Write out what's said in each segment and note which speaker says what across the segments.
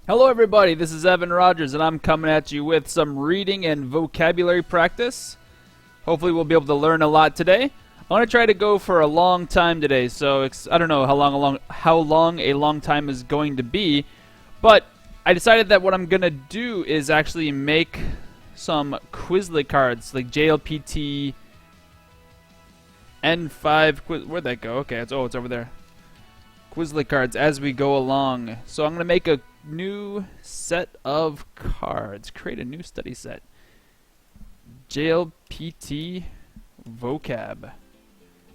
Speaker 1: Hello everybody, this is Evan Rogers and I'm coming at you with some reading and vocabulary practice. Hopefully we'll be able to learn a lot today. I'm going to try to go for a long time today, so I don't know how long a long time is going to be, but I decided that what I'm going to do is actually make some Quizlet cards, like JLPT N5 where'd that go? Okay, it's over there. Quizlet cards as we go along. So I'm going to make a new set of cards. Create a new study set. JLPT vocab.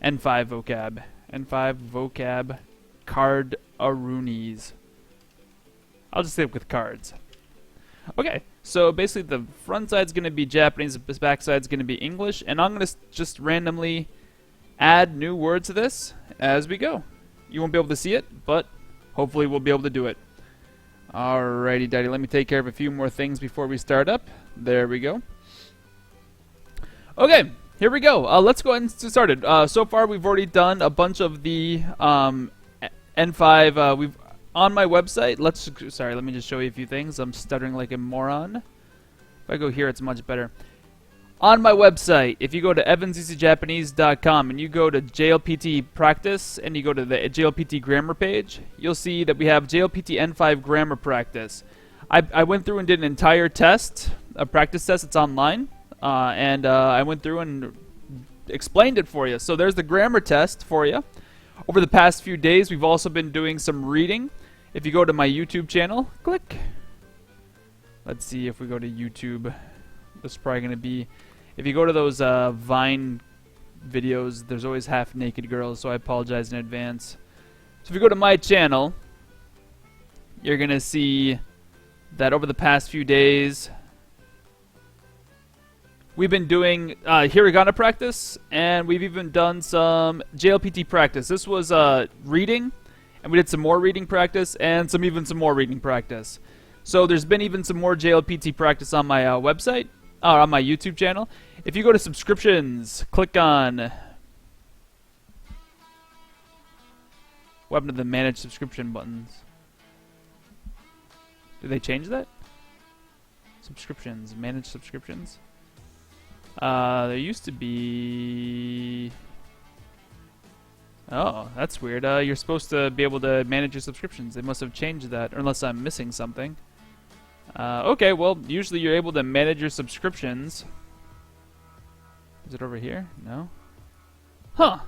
Speaker 1: N5 vocab. N5 vocab card aroonies. I'll just stick with cards. Okay, so basically the front side's going to be Japanese, the back side's going to be English, and I'm going to just randomly add new words to this as we go. You won't be able to see it, but hopefully we'll be able to do it. Alrighty, Daddy, let me take care of a few more things before we start up. There we go. Okay, here we go. Let's go ahead and get started. So far, we've already done a bunch of the N5. We've on my website. Let me just show you a few things. I'm stuttering like a moron. If I go here, it's much better. On my website, if you go to evanseasyjapanese.com and you go to JLPT practice and you go to the JLPT grammar page, you'll see that we have JLPT N5 grammar practice. I went through and did an entire test, a practice test. It's online, and I went through and explained it for you. So there's the grammar test for you. Over the past few days, we've also been doing some reading. If you go to my YouTube channel, click. Let's see if we go to YouTube. This is probably going to be... If you go to those Vine videos, there's always half-naked girls, so I apologize in advance. So if you go to my channel, you're going to see that over the past few days, we've been doing hiragana practice, and we've even done some JLPT practice. This was reading, and we did some more reading practice, and some more reading practice. So there's been even some more JLPT practice on my website. On my YouTube channel. If you go to subscriptions, click on what happened to the manage subscription buttons? Did they change that? Subscriptions, manage subscriptions. There used to be. Oh, that's weird. You're supposed to be able to manage your subscriptions. They must have changed that, unless I'm missing something. Okay, well, usually you're able to manage your subscriptions. Is it over here? No? Huh!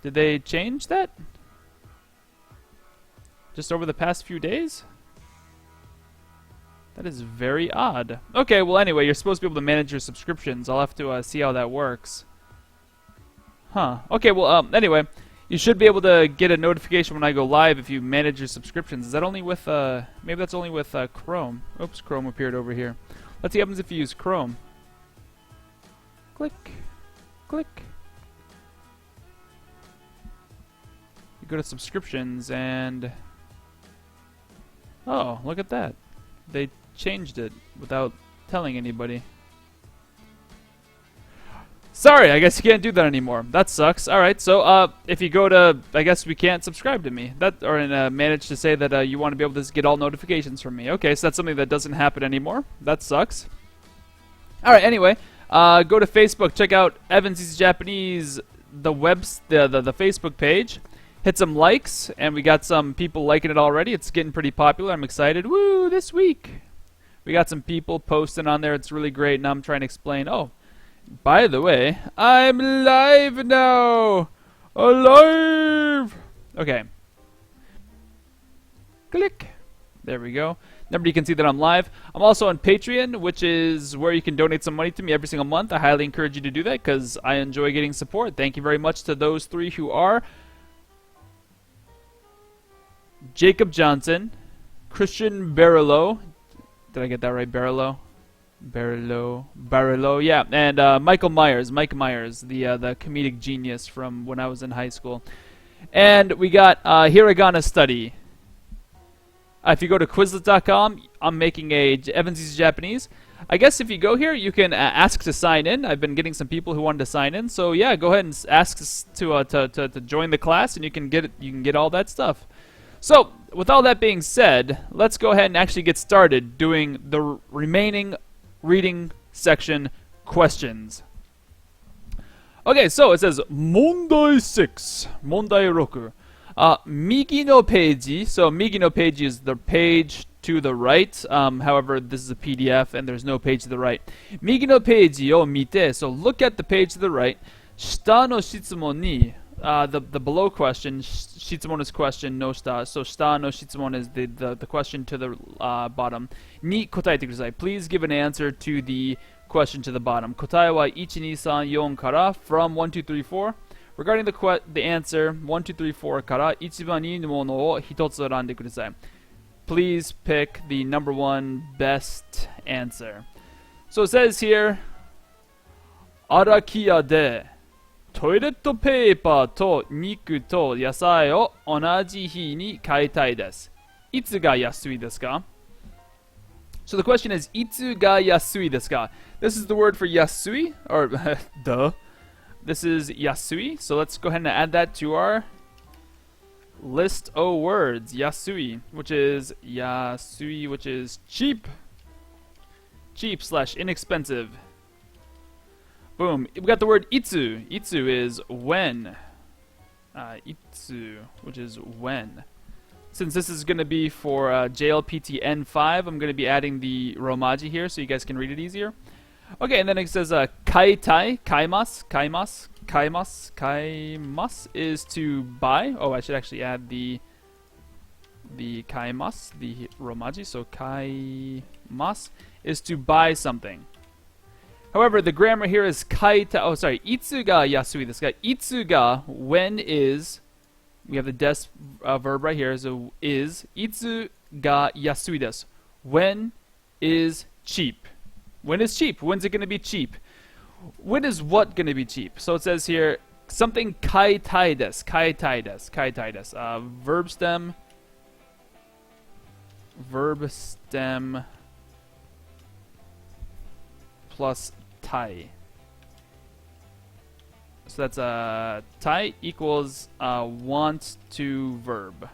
Speaker 1: Did they change that? Just over the past few days? That is very odd. Okay, well, anyway, you're supposed to be able to manage your subscriptions. I'll have to see how that works. Huh. Okay, well, anyway, you should be able to get a notification when I go live if you manage your subscriptions. Is that only with, maybe that's only with Chrome. Oops, Chrome appeared over here. Let's see what happens if you use Chrome. Click. Click. You go to subscriptions and... Oh, look at that. They changed it without telling anybody. Sorry, I guess you can't do that anymore. That sucks. Alright, so if you go to, I guess we can't subscribe to me. Manage to say that you want to be able to get all notifications from me. Okay, so that's something that doesn't happen anymore. That sucks. Alright, anyway, go to Facebook, check out Evan's Easy Japanese, the Facebook page. Hit some likes, and we got some people liking it already. It's getting pretty popular. I'm excited. Woo, this week. We got some people posting on there. It's really great, and I'm trying to explain, by the way, I'm live now! Alive! Okay. Click. There we go. Remember, you can see that I'm live. I'm also on Patreon, which is where you can donate some money to me every single month. I highly encourage you to do that because I enjoy getting support. Thank you very much to those three who are Jacob Johnson, Christian Barillo. Did I get that right? Barillo? Barillo, yeah, and Mike Myers, the comedic genius from when I was in high school. And we got Hiragana Study. If you go to Quizlet.com, I'm making a Evan's Easy Japanese. I guess if you go here, you can ask to sign in. I've been getting some people who wanted to sign in, so yeah, go ahead and ask to join the class, and you can get all that stuff. So, with all that being said, let's go ahead and actually get started doing the remaining reading section questions. Okay, so it says 問題6, 問題6. Migi no page. So migi no page is the page to the right. However, this is a PDF and there's no page to the right. Migi no page o mite. So look at the page to the right. Shita no shitsumon ni. The below question, shitsumon is question, no shita. So shita no shitsumon is the question to the bottom. Ni kotaete kudasai. Please give an answer to the question to the bottom. Kotae wa 1, 2, 3, 4 kara, from 1, 2, 3, 4. Regarding the answer 1, 2, 3, 4 kara, ichiban ii mono o hitotsu rande kudasai. Please pick the number 1 best answer. So it says here, Arakiya de トイレットペーパーと肉と野菜を同じ日に買いたいです。いつが安いですか? So the question is, いつが安いですか? This is the word for yasui, or duh. This is yasui, so let's go ahead and add that to our list of words. Yasui, which is cheap. Cheap / inexpensive. Boom. We got the word itsu. Itsu is when. Itsu, which is when. Since this is going to be for JLPT N5, I'm going to be adding the romaji here so you guys can read it easier. Okay, and then it says kaitai, kaimas is to buy. Oh, I should actually add the kaimas, the romaji. So kaimas is to buy something. However, the grammar here is kaita. Oh, sorry. Itsu ga yasui desu ka? Itsu ga, when is. We have the des verb right here. So is. Itsu ga yasui desu. When is cheap? When is cheap? When's it going to be cheap? When is what going to be cheap? So it says here something kaitai desu. Kaitai desu. Kaitai desu. Verb stem plus tai. So that's tai equals want to verb.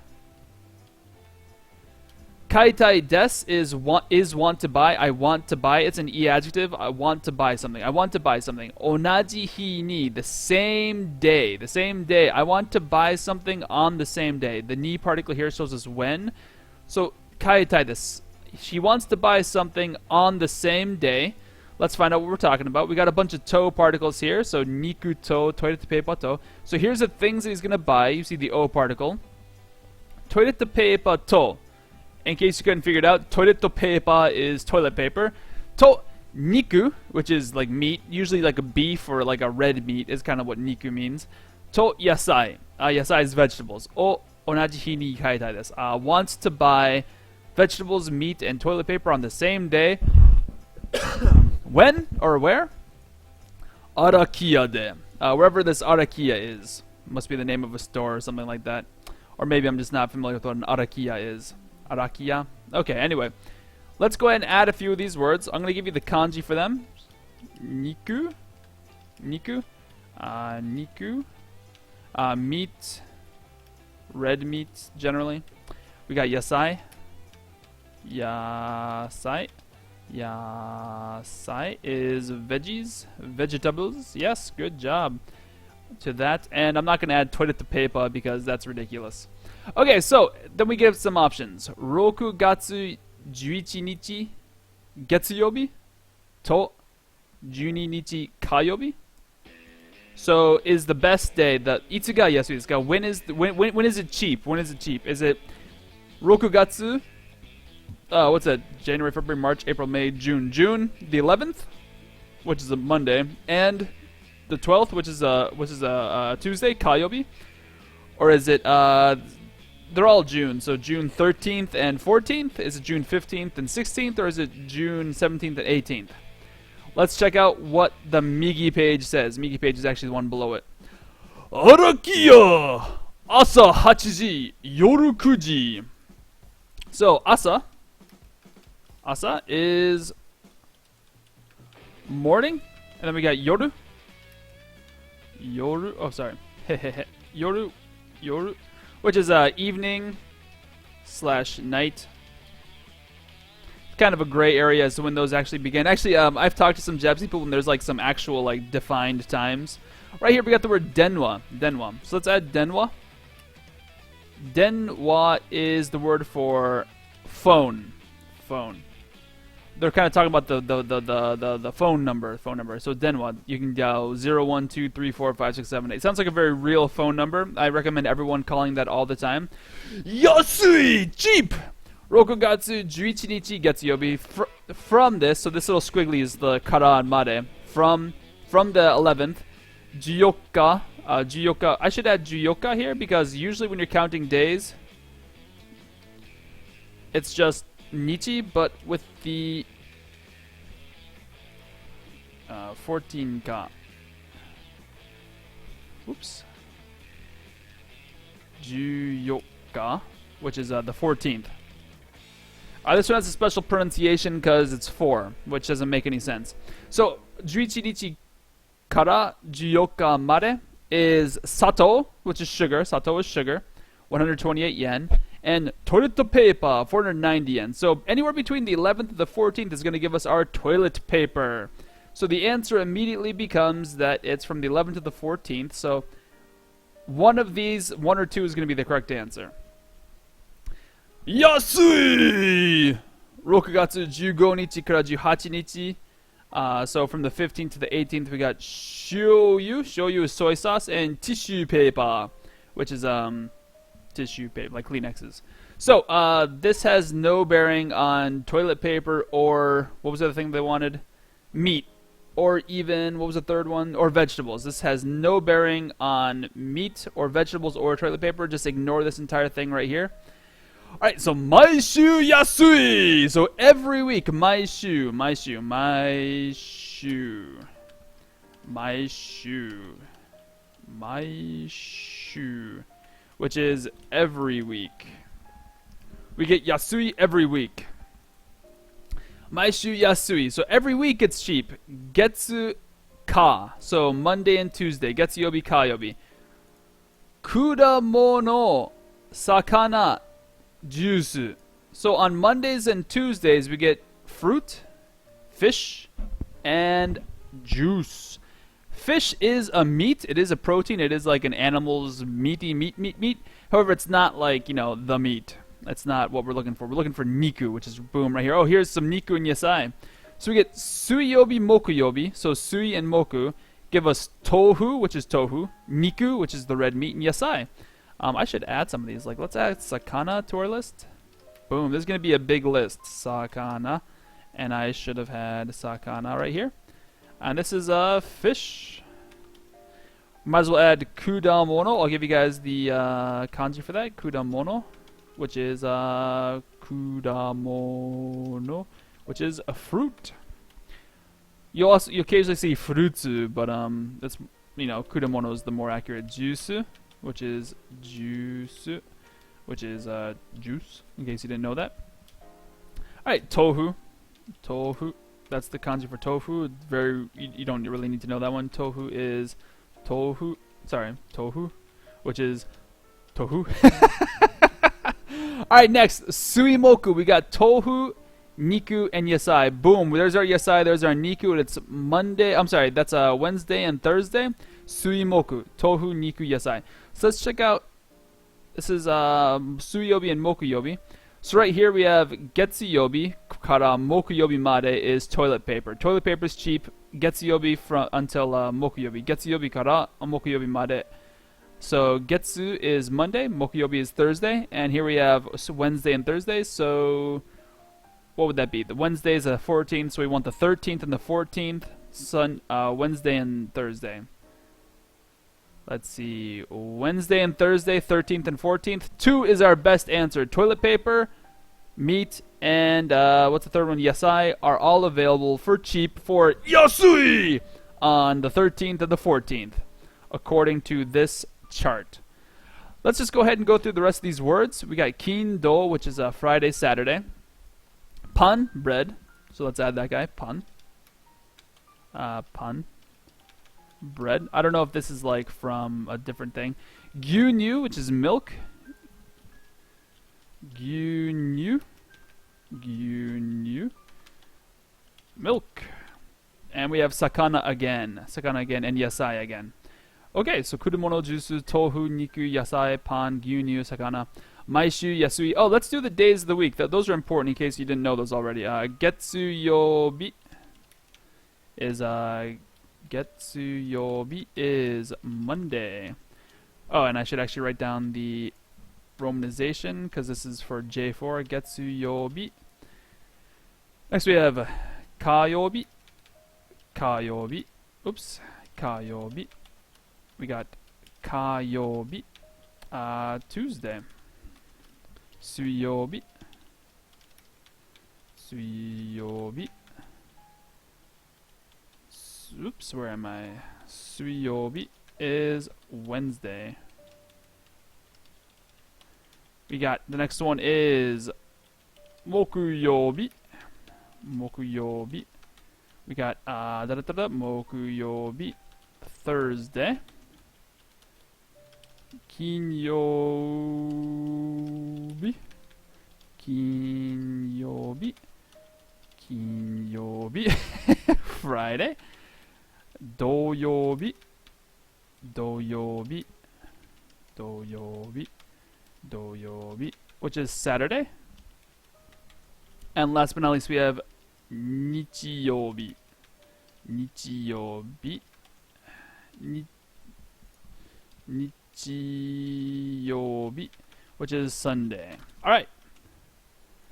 Speaker 1: Kaitai des is want to buy. I want to buy. It's an e adjective. I want to buy something. I want to buy something. Onaji hi ni, the same day. The same day. I want to buy something on the same day. The ni particle here shows us when. So kaitai des. She wants to buy something on the same day. Let's find out what we're talking about. We got a bunch of to particles here. So niku to, toilet paper to. So here's the things that he's going to buy. You see the o particle. Toilet paper to. In case you couldn't figure it out, toilet paper is toilet paper. To niku, which is like meat, usually like a beef or like a red meat is kind of what niku means. To yasai. Yasai is vegetables. O onaji hi ni kaitai desu. Wants to buy vegetables, meat, and toilet paper on the same day. When or where? Arakiya de. Wherever this Arakiya is. Must be the name of a store or something like that. Or maybe I'm just not familiar with what an Arakiya is. Arakiya? Okay, anyway. Let's go ahead and add a few of these words. I'm going to give you the kanji for them. Niku. Niku. Niku. Meat. Red meat, generally. We got yasai. Yasai. Yasai is veggies, vegetables. Yes, good job to that. And I'm not going to add toilet paper because that's ridiculous. Okay, so then we give some options. Roku gatsu 11 nichi getsuyobi to 12 nichi kayobi. So is the best day the itsu ga yasui desu ka? When is it cheap? When is it cheap? Is it roku gatsu? What's that? January, February, March, April, May, June. June the 11th, which is a Monday, and the 12th, which is a Tuesday, Kayobi, or is it? They're all June. So June 13th and 14th. Is it June 15th and 16th, or is it June 17th and 18th? Let's check out what the Migi page says. Migi page is actually the one below it. Arakiya asa 8 ji, yoru 9 ji. So asa. Asa is morning, and then we got yoru. Yoru, oh sorry, yoru, which is evening, /night. Kind of a gray area as to when those actually begin. Actually, I've talked to some Japanese people and there's like some actual like defined times. Right here we got the word denwa. Denwa. So let's add denwa. Denwa is the word for phone. Phone. They're kind of talking about the phone number. Phone number. So denwa. You can dial 0, 1, 2, 3, 4, 5, 6, 7, 8. Sounds like a very real phone number. I recommend everyone calling that all the time. Yasui! Cheap! Rokugatsu 11 nichi getsuyobi. From this, so this little squiggly is the kara made. From the 11th, juyoka. Juyoka. I should add juyoka here because usually when you're counting days, it's just nichi, but with the 14 ka. Oops. Juyoka, which is the 14th. This one has a special pronunciation because it's 4, which doesn't make any sense. So, 11 nichi kara juyoka made is sato, which is sugar. Sato is sugar, 128 yen. And toilet paper, 490 yen. So, anywhere between the 11th and the 14th is going to give us our toilet paper. So, the answer immediately becomes that it's from the 11th to the 14th. So, one of these, 1 or 2 is going to be the correct answer. Yasui! Rokugatsu 15 nichi kara 18 nichi. So from the 15th to the 18th, we got shoyu. Shoyu is soy sauce, and tissue paper, which is tissue paper, like Kleenexes. So this has no bearing on toilet paper or what was the other thing they wanted? Meat, or even what was the third one? Or vegetables. This has no bearing on meat or vegetables or toilet paper. Just ignore this entire thing right here. Alright, so Maishu Yasui! So every week, Maishu, which is every week. We get Yasui every week. Maishu Yasui. So every week it's cheap. Getsu ka. So Monday and Tuesday. Getsu yobi ka yobi. Kudamono sakana juice. So on Mondays and Tuesdays we get fruit, fish, and juice. Fish is a meat. It is a protein. It is like an animal's meaty meat. However, it's not like, you know, the meat. That's not what we're looking for. We're looking for niku, which is boom right here. Oh, here's some niku and yasai. So we get sui yobi, moku yobi. So sui and moku give us tohu, which is tohu, niku, which is the red meat, and yasai. I should add some of these. Like, let's add sakana to our list. Boom. This is going to be a big list. Sakana. And I should have had sakana right here. And this is fish. Might as well add kudamono. I'll give you guys the kanji for that. Kudamono. Which is kudamono. Which is a fruit. You occasionally see frutsu, but that's, you know, kudamono is the more accurate. Juice, which is juice, which is juice, in case you didn't know that. Alright, tohu. Tohu. That's the kanji for tofu. Very, you don't really need to know that one. Tohu is tohu. Sorry, tohu, which is tohu. Alright, next, Sui Moku. We got tohu, niku, and yasai. Boom. There's our yasai. There's our niku. It's Monday. I'm sorry. That's Wednesday and Thursday. Sui Moku. Tohu, niku, yasai. So let's check out. This is Sui Yobi and Moku Yobi. So right here we have Getsu Yobi kara Moku Yobi made is toilet paper. Toilet paper is cheap. Getsu Yobi until Moku Yobi. Getsu Yobi kara Moku Yobi made. So Getsu is Monday. Moku Yobi is Thursday. And here we have Wednesday and Thursday. So what would that be? The Wednesday is the 14th. So we want the 13th and the 14th. Wednesday and Thursday. Let's see, Wednesday and Thursday, 13th and 14th. 2 is our best answer. Toilet paper, meat, and what's the third one? Yasai are all available for cheap for Yasui on the 13th and the 14th, according to this chart. Let's just go ahead and go through the rest of these words. We got Kindo, which is Friday, Saturday. Pan, bread. So let's add that guy, pan. Pan. Bread. I don't know if this is like from a different thing. Gyunyu, which is milk. gyunyu, gyunyu, milk. And we have sakana again, and yasai again. Okay, so kurumono juice, tofu, niku, yasai, pan, gyunyu, sakana, maishu, yasui. Oh, let's do the days of the week. Those are important in case you didn't know those already. Getsuyobi is Monday. Oh, and I should actually write down the romanization because this is for J4. Getsuyobi. Next we have kayobi. Kayobi. Oops. Kayobi. We got kayobi. Tuesday. Suiyobi. Suiyobi. Oops, where am I? Suiyobi is Wednesday. We got the next one is Mokuyobi. Mokuyobi. We got Mokuyobi Thursday. Kinyobi. Kinyobi. Kinyobi. Friday. Doyobi. Doyobi. Doyobi. Doyobi. Which is Saturday. And last but not least, we have Nichiyobi. Nichiyobi. Nichiyobi. Which is Sunday. Alright.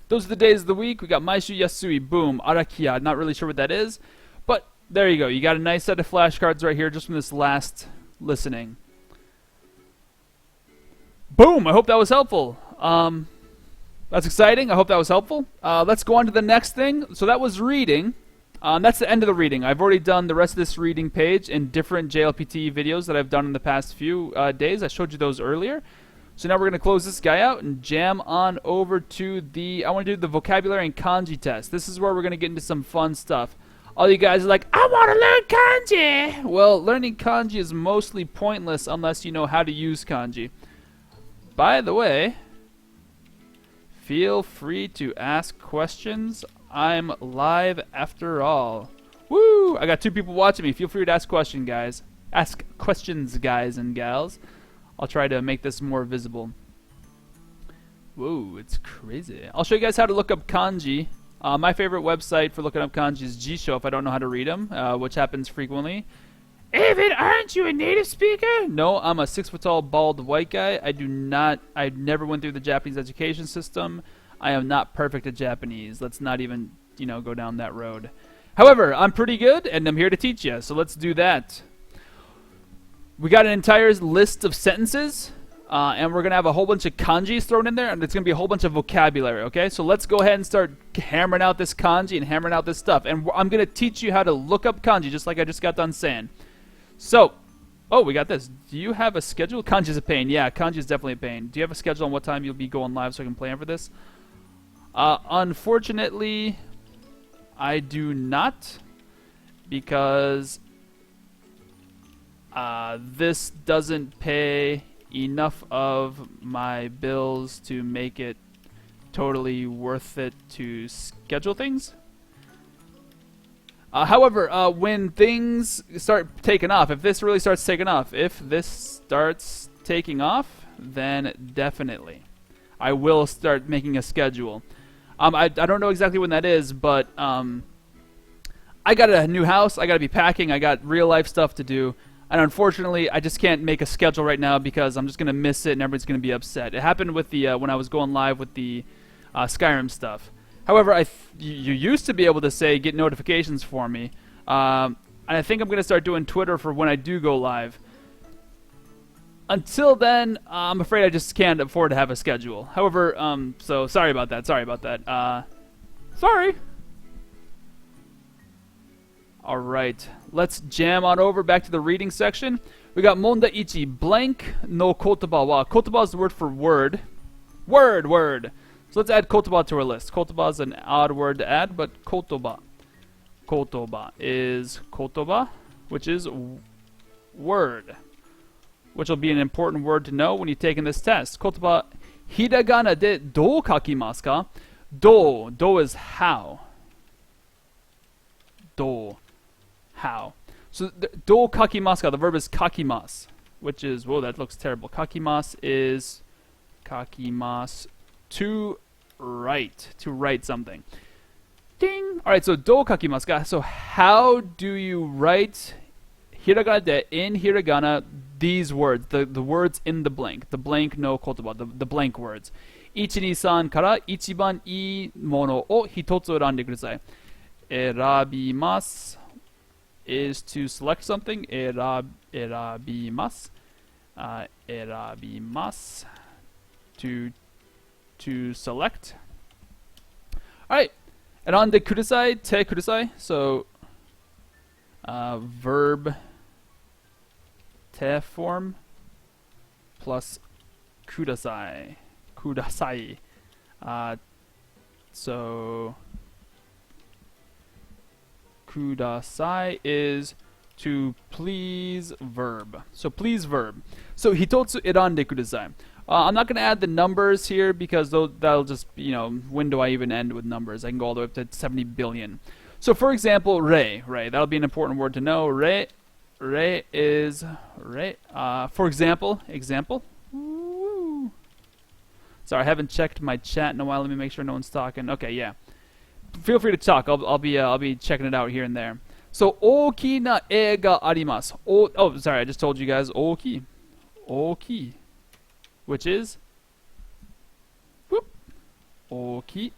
Speaker 1: Those are the days of the week. We got Maishu, Yasui, Boom, Arakia. Not really sure what that is. But there you go. You got a nice set of flashcards right here just from this last listening. Boom! I hope that was helpful. That's exciting. I hope that was helpful. Let's go on to the next thing. So that was reading. That's the end of the reading. I've already done the rest of this reading page in different JLPT videos that I've done in the past few days. I showed you those earlier. So now we're going to close this guy out and jam on over to the... I want to do the vocabulary and kanji test. This is where we're going to get into some fun stuff. All you guys are like, I want to learn kanji! Well, learning kanji is mostly pointless unless you know how to use kanji. By the way, feel free to ask questions. I'm live after all. Woo! I got 2 people watching me. Feel free to ask questions, guys. Ask questions, guys and gals. I'll try to make this more visible. Whoa, it's crazy. I'll show you guys how to look up kanji. My favorite website for looking up kanji is Jisho if I don't know how to read them, which happens frequently. Evan, aren't you a native speaker? No, I'm a 6-foot-tall, bald white guy. I never went through the Japanese education system. I am not perfect at Japanese. Let's not even, go down that road. However, I'm pretty good, and I'm here to teach you, so let's do that. We got an entire list of sentences, and we're going to have a whole bunch of kanjis thrown in there, and it's going to be a whole bunch of vocabulary, okay? So let's go ahead and start hammering out this kanji and hammering out this stuff. And I'm going to teach you how to look up kanji, just like I just got done saying. So, oh, we got this. Do you have a schedule? Kanji's a pain. Yeah, kanji is definitely a pain. Do you have a schedule on what time you'll be going live so I can plan for this? Unfortunately, I do not, because this doesn't pay enough of my bills to make it totally worth it to schedule things. However, when things start taking off, if this really starts taking off, then definitely I will start making a schedule. I don't know exactly when that is, but I got a new house. I got to be packing. I got real life stuff to do. And unfortunately, I just can't make a schedule right now because I'm just going to miss it and everybody's going to be upset. It happened with the when I was going live with the Skyrim stuff. However, you used to be able to say get notifications for me. And I think I'm going to start doing Twitter for when I do go live. Until then, I'm afraid I just can't afford to have a schedule. However, so sorry about that. Sorry. Alright, let's jam on over back to the reading section. We got Monda Ichi, blank no kotoba wa. Kotoba is the word for word. Word. So let's add kotoba to our list. Kotoba is an odd word to add, but kotoba. Kotoba is kotoba, which is word. Which will be an important word to know when you're taking this test. Kotoba Hiragana de do kakimasu ka? Do is how. Do. How. So do kakimasu ka, the verb is kakimasu, which is, whoa, that looks terrible. Kakimasu is to write something. Ding! Alright, so do kakimasu ka. So how do you write hiragana de in hiragana these words, the words in the blank no kotoba, the blank words. 1,2,3 から一番いいものを一つ選んでください。選びます is to select something. 選びます。選びます to select. Alright. And on the kudasai, te kudasai. So verb te form plus kudasai. Kudasai. So kudasai is to please verb. So please verb. So hitotsu erande kudasai. I'm not going to add the numbers here because that'll just, when do I even end with numbers? I can go all the way up to 70 billion. So for example, re, that'll be an important word to know. Re is, for example. Woo. Sorry, I haven't checked my chat in a while. Let me make sure no one's talking. Okay, yeah. Feel free to talk. I'll be checking it out here and there. So, oki na e ga arimasu. Oh, sorry, I just told you guys. Oki. Which is, whoop, oki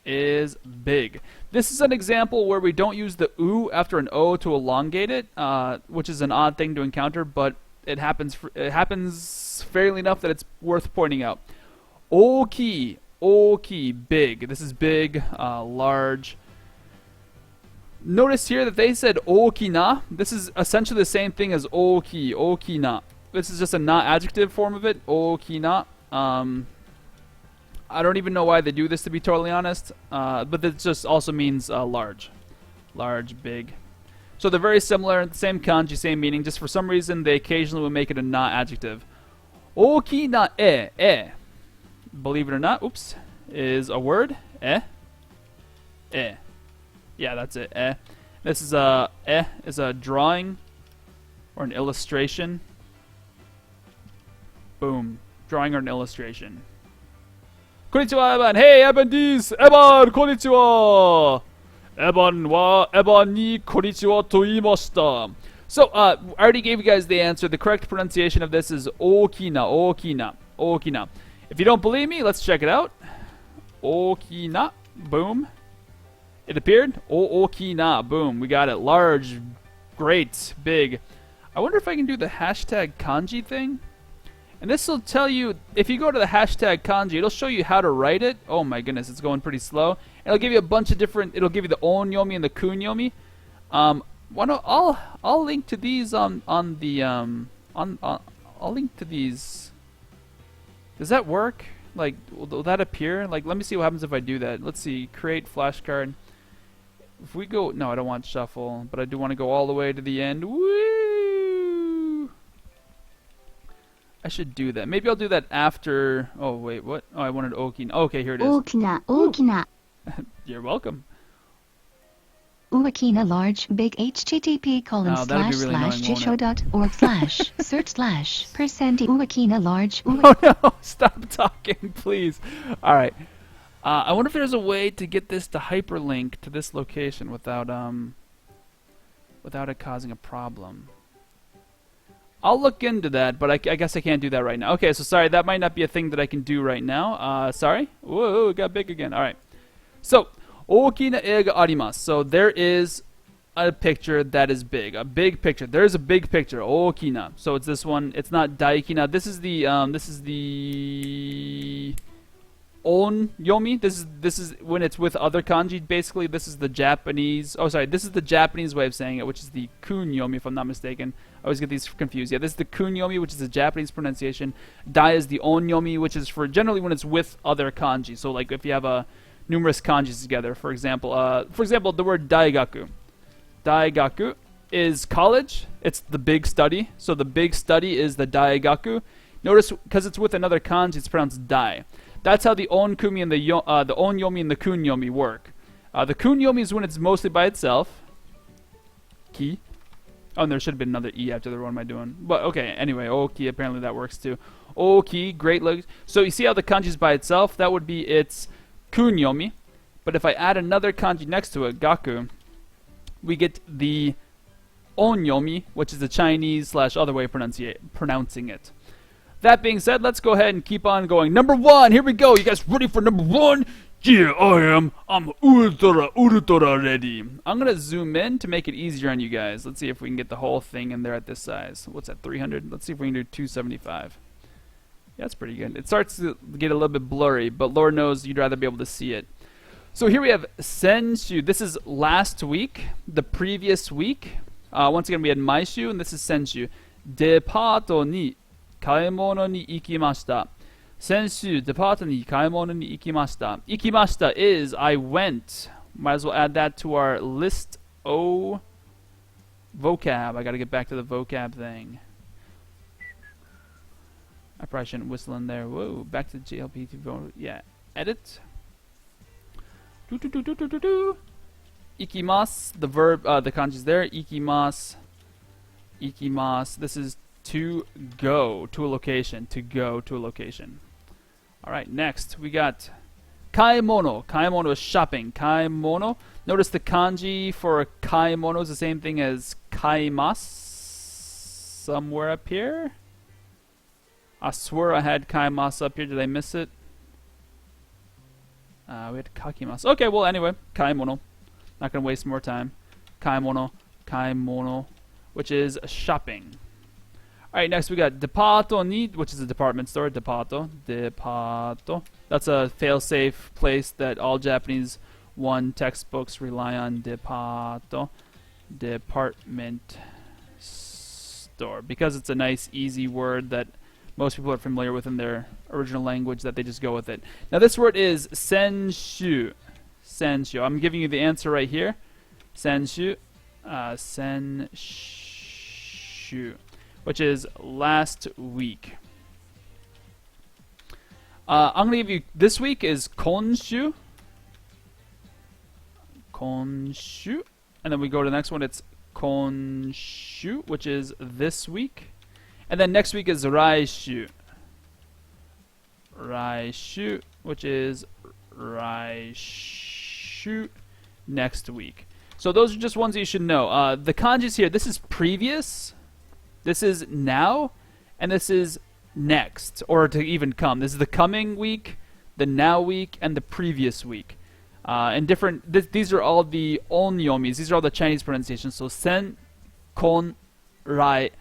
Speaker 1: is big. This is an example where we don't use the u after an o to elongate it, which is an odd thing to encounter, but it happens fairly enough that it's worth pointing out. Oki, big. This is big, large. Notice here that they said okina. This is essentially the same thing as okina. This is just a not adjective form of it. Okina. I don't even know why they do this, to be totally honest. But it just also means large. Large, big. So they're very similar. Same kanji, same meaning. Just for some reason, they occasionally will make it a not adjective. Okina e. Believe it or not, oops, is a word. E. Yeah, that's it. E. This is a drawing or an illustration. Boom. Drawing or an illustration. Konnichiwa, Eban. Hey, Eban this. Eban, konnichiwa. Eban ni konnichiwa to iimashita. So, I already gave you guys the answer. The correct pronunciation of this is okina. If you don't believe me, let's check it out. Okina. Boom. It appeared. Okina. Boom. We got it. Large. Great. Big. I wonder if I can do the hashtag kanji thing. And this will tell you, if you go to the hashtag kanji, it'll show you how to write it. Oh my goodness, it's going pretty slow. It'll give you a bunch of different, it'll give you the onyomi and the kunyomi. I'll link to these I'll link to these. Does that work? Like, will that appear? Like, let me see what happens if I do that. Let's see, create flashcard. If we go, no, I don't want shuffle, but I do want to go all the way to the end. Woo! I should do that. Maybe I'll do that after. Oh wait, what? Oh, I wanted okina. Okay, here it is.
Speaker 2: Okina.
Speaker 1: You're welcome.
Speaker 2: Okina large big http://jisho.org/search/% Okina large.
Speaker 1: Oh no! Stop talking, please. All right. I wonder if there's a way to get this to hyperlink to this location without it causing a problem. I'll look into that, but I guess I can't do that right now. Okay, so sorry, that might not be a thing that I can do right now. Sorry. Whoa, it got big again. All right. So, okina e ga arimasu. So there is a picture that is big. A big picture. There's a big picture. Okina. So it's this one. It's not daikina. This is the onyomi. This is when it's with other kanji. Basically, this is the Japanese. Oh, sorry. This is the Japanese way of saying it, which is the kunyomi, if I'm not mistaken. I always get these confused. Yeah, this is the kunyomi, which is the Japanese pronunciation. Dai is the onyomi, which is for generally when it's with other kanji. So, like if you have numerous kanjis together. For example, the word daigaku. Daigaku is college. It's the big study. So the big study is the daigaku. Notice, because it's with another kanji, it's pronounced dai. That's how the onkumi and the onyomi and the kunyomi work. The kunyomi is when it's mostly by itself. Ki. Oh, and there should have been another E after the what am I doing? But okay, anyway, oki, apparently that works too. Oki, great legs. So you see how the kanji is by itself? That would be its kunyomi. But if I add another kanji next to it, gaku, we get the onyomi, which is the Chinese / other way of pronouncing it. That being said, let's go ahead and keep on going. Number 1, here we go. You guys ready for number 1? Yeah, I am. I'm ultra ready. I'm going to zoom in to make it easier on you guys. Let's see if we can get the whole thing in there at this size. What's that, 300? Let's see if we can do 275. Yeah, that's pretty good. It starts to get a little bit blurry, but Lord knows you'd rather be able to see it. So here we have Senshu. This is last week, the previous week. Once again, we had Maishu, and this is Senshu. Depato ni kaemono ni ikimashita. Senshu, depato ni kaemono ni ikimashita. Ikimashita is I went. Might as well add that to our list O vocab. I gotta get back to the vocab thing. I probably shouldn't whistle in there. Whoa, back to JLPT. Yeah, edit. Ikimasu, the verb, the kanji's there. Ikimasu. Ikimasu. This is to go to a location. To go to a location. Alright, next we got kaimono. Kaimono is shopping. Kaimono. Notice the kanji for kaimono is the same thing as kaimasu. Somewhere up here. I swear I had kaimasu up here. Did I miss it? We had kakimasu. Okay, well, anyway, kaimono. Not going to waste more time. Kaimono. Kaimono. Which is shopping. Alright, next we got depato ni, which is a department store. Depato. Depato. That's a fail-safe place that all Japanese 1 textbooks rely on. Depato. Department store. Because it's a nice, easy word that most people are familiar with in their original language, that they just go with it. Now this word is senshu. Senshu. I'm giving you the answer right here. Senshu. Senshu. Which is last week. I'm going to give you, this week is konshu. Konshu. And then we go to the next one, it's konshu, which is this week. And then next week is raishu. Raishu, which is raishu next week. So those are just ones that you should know. The kanjis here, this is previous, this is now, and this is next, or to even come. This is the coming week, the now week, and the previous week. And different, these are all the onyomis, these are all the Chinese pronunciations. So sen, kon, rai.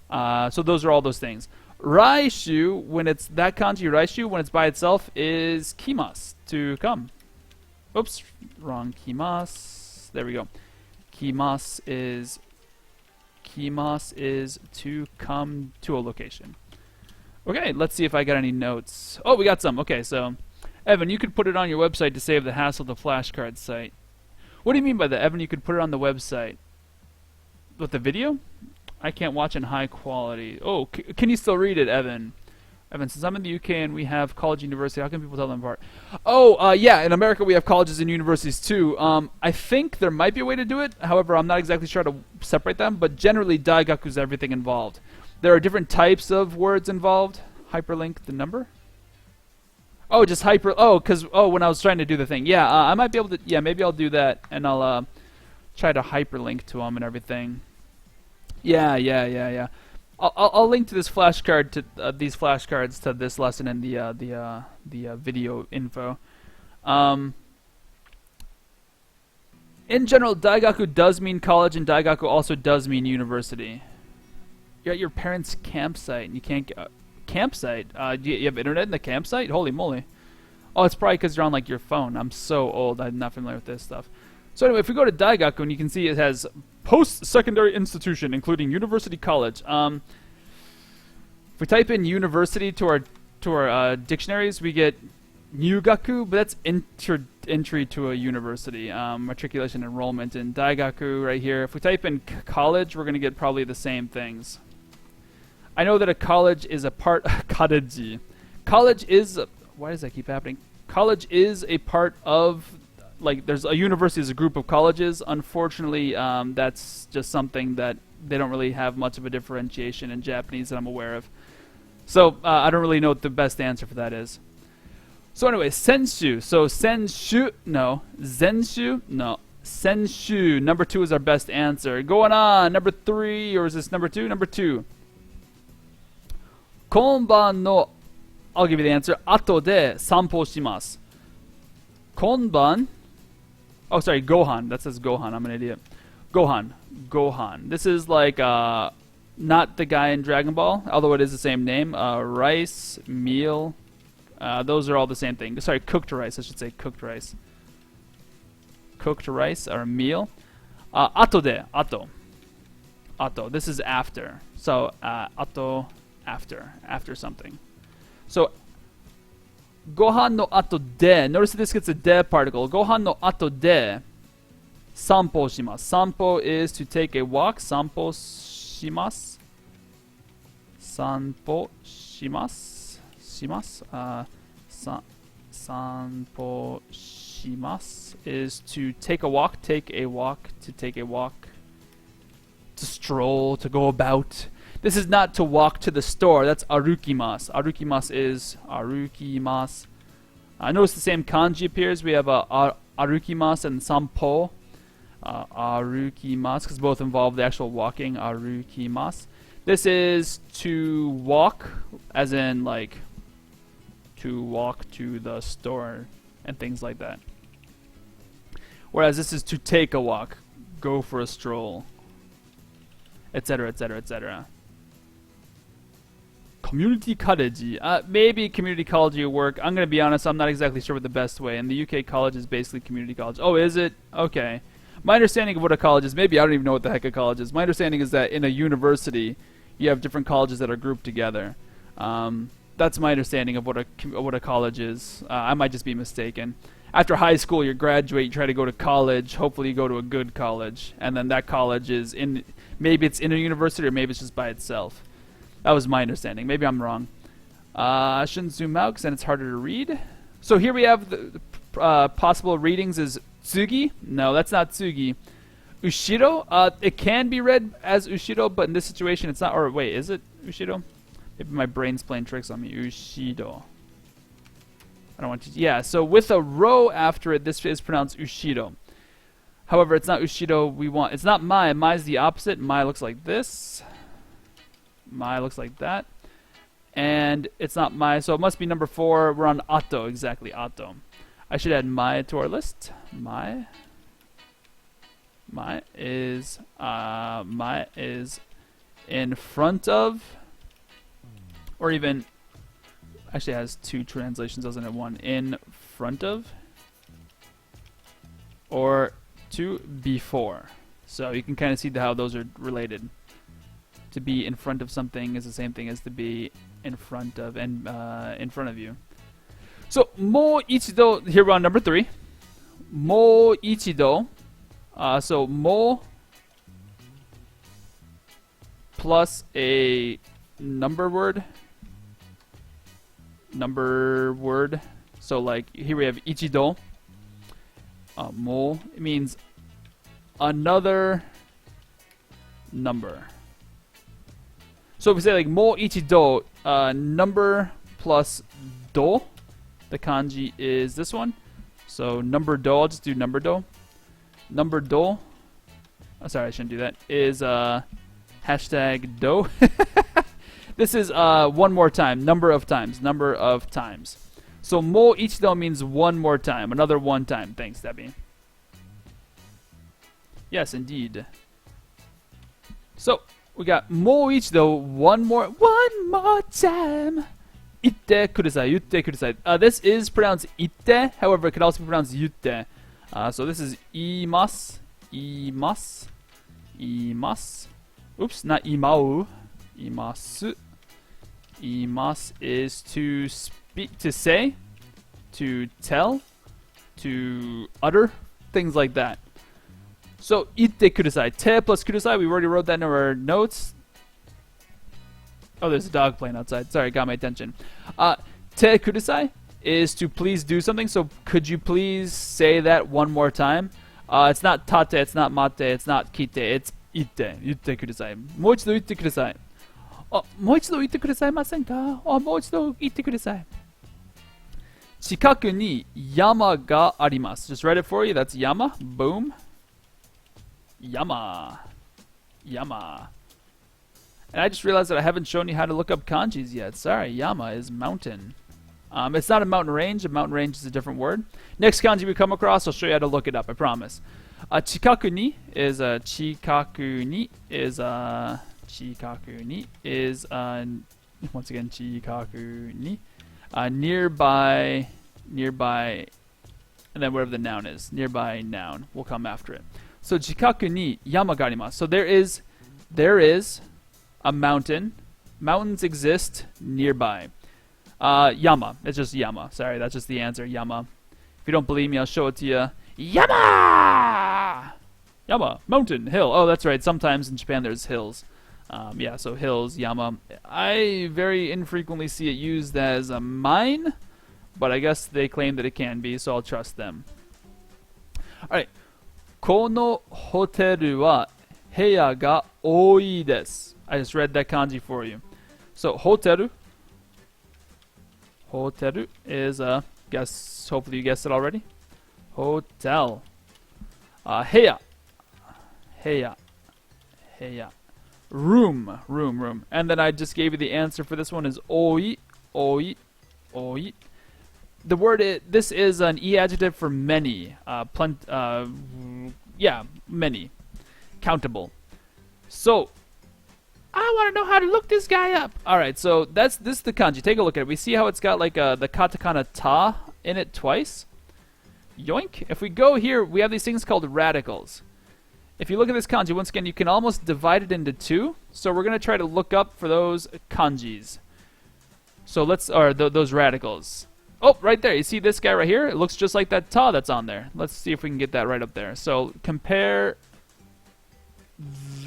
Speaker 1: So those are all those things. Raishu, when it's that kanji, raishu, when it's by itself, is kimas, to come. Oops, wrong. Kimas. There we go. Kimas is to come to a location. Okay, let's see if I got any notes. Oh, we got some. Okay, so Evan, you could put it on your website to save the hassle of the flashcard site. What do you mean by that, Evan? You could put it on the website. With the video? I can't watch in high quality. Oh, can you still read it, Evan? Evan, since I'm in the UK and we have college and university, how can people tell them apart? Oh, yeah, in America we have colleges and universities too. I think there might be a way to do it. However, I'm not exactly sure how to separate them, but generally daigaku is everything involved. There are different types of words involved. Hyperlink the number? Oh, just when I was trying to do the thing. Yeah, I might be able to, yeah, maybe I'll do that, and I'll try to hyperlink to them and everything. Yeah. I'll link to this flashcard to these flashcards to this lesson in the video info. In general, daigaku does mean college, and daigaku also does mean university. You're at your parents' campsite, and you can't campsite. You have internet in the campsite? Holy moly! Oh, it's probably because you're on like your phone. I'm so old. I'm not familiar with this stuff. So anyway, if we go to daigaku, and you can see it has post-secondary institution, including university, college. If we type in university to our dictionaries, we get nyugaku, but that's entry to a university, matriculation enrollment. And daigaku right here. If we type in college, we're going to get probably the same things. I know that a college is a part. Kadeji. College is. Why does that keep happening? College is a part of. Like, there's a university as a group of colleges. Unfortunately, that's just something that they don't really have much of a differentiation in Japanese that I'm aware of. So I don't really know what the best answer for that is. So anyway, senshu. So senshu, no. Zenshu, no. Senshu. Number 2 is our best answer. Going on. Number 3, or is this number 2? Number 2. Konban no. I'll give you the answer. Ato de sanpo shimasu. Konban. Oh, sorry, Gohan. That says Gohan. I'm an idiot. Gohan. Gohan. This is like not the guy in Dragon Ball, although it is the same name. Rice, meal. Those are all the same thing. Sorry, cooked rice. I should say cooked rice. Cooked rice or meal. Ato de. Ato. Ato. This is after. So, ato, after. After something. So, Gohan no ato de. Notice that this gets a de particle. Gohan no ato de. Sanpo shimasu. Sanpo is to take a walk. Sanpo shimasu. Sanpo shimasu. Shimasu. Sanpo shimasu is to take a walk. Take a walk. To take a walk. To stroll. To go about. This is not to walk to the store. That's arukimasu. Arukimasu is arukimasu. Notice the same kanji appears. We have arukimasu and sanpo. Arukimasu, because both involve the actual walking. Arukimasu. This is to walk, as in like to walk to the store and things like that. Whereas this is to take a walk, go for a stroll, etc., etc., etc. Community college. Maybe community college will work. I'm going to be honest, I'm not exactly sure what the best way. In the UK, college is basically community college. Oh, is it? Okay. My understanding of what a college is, maybe I don't even know what the heck a college is. My understanding is that in a university, you have different colleges that are grouped together. That's my understanding of what a college is. I might just be mistaken. After high school, you graduate, you try to go to college. Hopefully you go to a good college. And then that college is in, maybe it's in a university or maybe it's just by itself. That was my understanding. Maybe I'm wrong. I shouldn't zoom out because then it's harder to read. So here we have the possible readings is tsugi. No, that's not tsugi. Ushiro. It can be read as ushiro, but in this situation it's not. Or wait, is it ushiro? Maybe my brain's playing tricks on me. Ushiro. I don't want to. Yeah, so with a rho after it, this is pronounced ushiro. However, it's not ushiro we want. It's not mai. Mai is the opposite. Mai looks like this. Mai looks like that. And it's not mai, so it must be number 4. We're on ato, exactly, ato. I should add mai to our list. Mai. Mai is in front of, or even, actually it has 2 translations, doesn't it? One, in front of, or 2, before. So you can kind of see how those are related. To be in front of something is the same thing as to be in front of and in front of you. So mo ichido, here we're on number 3. Mo ichido. So mo plus a number word. Number word. So like here we have ichido. Mo, it means another number. So if we say like mo ichido, number plus do, the kanji is this one. So number do, I'll just do number do. Number do, oh, sorry, I shouldn't do that, is hashtag do. This is one more time, number of times, number of times. So mo ichido means one more time, another one time. Thanks, Debbie. Yes, indeed. So we got mo ichido, one more time. Itte kudasai, yutte kudasai. This is pronounced itte, however, it could also be pronounced yutte. So this is imasu, imasu, imasu. Oops, not imau. Imasu. Imasu is to speak, to say, to tell, to utter, things like that. So, itte kudasai. Te plus kudasai, we already wrote that in our notes. Oh, there's a dog playing outside. Sorry, got my attention. Te kudasai is to please do something. So could you please say that one more time? It's not tate, it's not mate, it's not kite, it's ite. Itte kudasai. もう一度言ってください。もう一度言ってくださいませんか？もう一度言ってください。近くに山があります。Just write it for you. That's yama. Boom. Yama. Yama. And I just realized that I haven't shown you how to look up kanjis yet. Sorry, yama is mountain. It's not a mountain range. A mountain range is a different word. Next kanji we come across, I'll show you how to look it up, I promise. Chikaku ni is chikaku ni is chikaku ni is once again chikaku ni nearby, and then whatever the noun is, nearby noun will come after it. So chikaku ni yama ga arimasu. So there is a mountain. Mountains exist nearby. Yama. It's just yama. Sorry, that's just the answer. Yama. If you don't believe me, I'll show it to you. Yama! Yama. Mountain. Hill. Oh, that's right. Sometimes in Japan there's hills. Yeah, so hills, yama. I very infrequently see it used as a mine, but I guess they claim that it can be, so I'll trust them. Alright. このホテルは部屋が多いです. I just read that kanji for you. So, hoteru. Hoteru is, guess, hopefully you guessed it already. Hotel. Heya. Heya. Heya. Room. And then I just gave you the answer for this one is oi. The word, this is an e adjective for many. Yeah, many. Countable. So, I want to know how to look this guy up. Alright, so this is the kanji. Take a look at it. We see how it's got like the katakana ta in it twice. Yoink. If we go here, we have these things called radicals. If you look at this kanji, once again, you can almost divide it into two. So we're going to try to look up for those kanjis. So those radicals. Oh, right there. You see this guy right here? It looks just like that ta that's on there. Let's see if we can get that right up there. So compare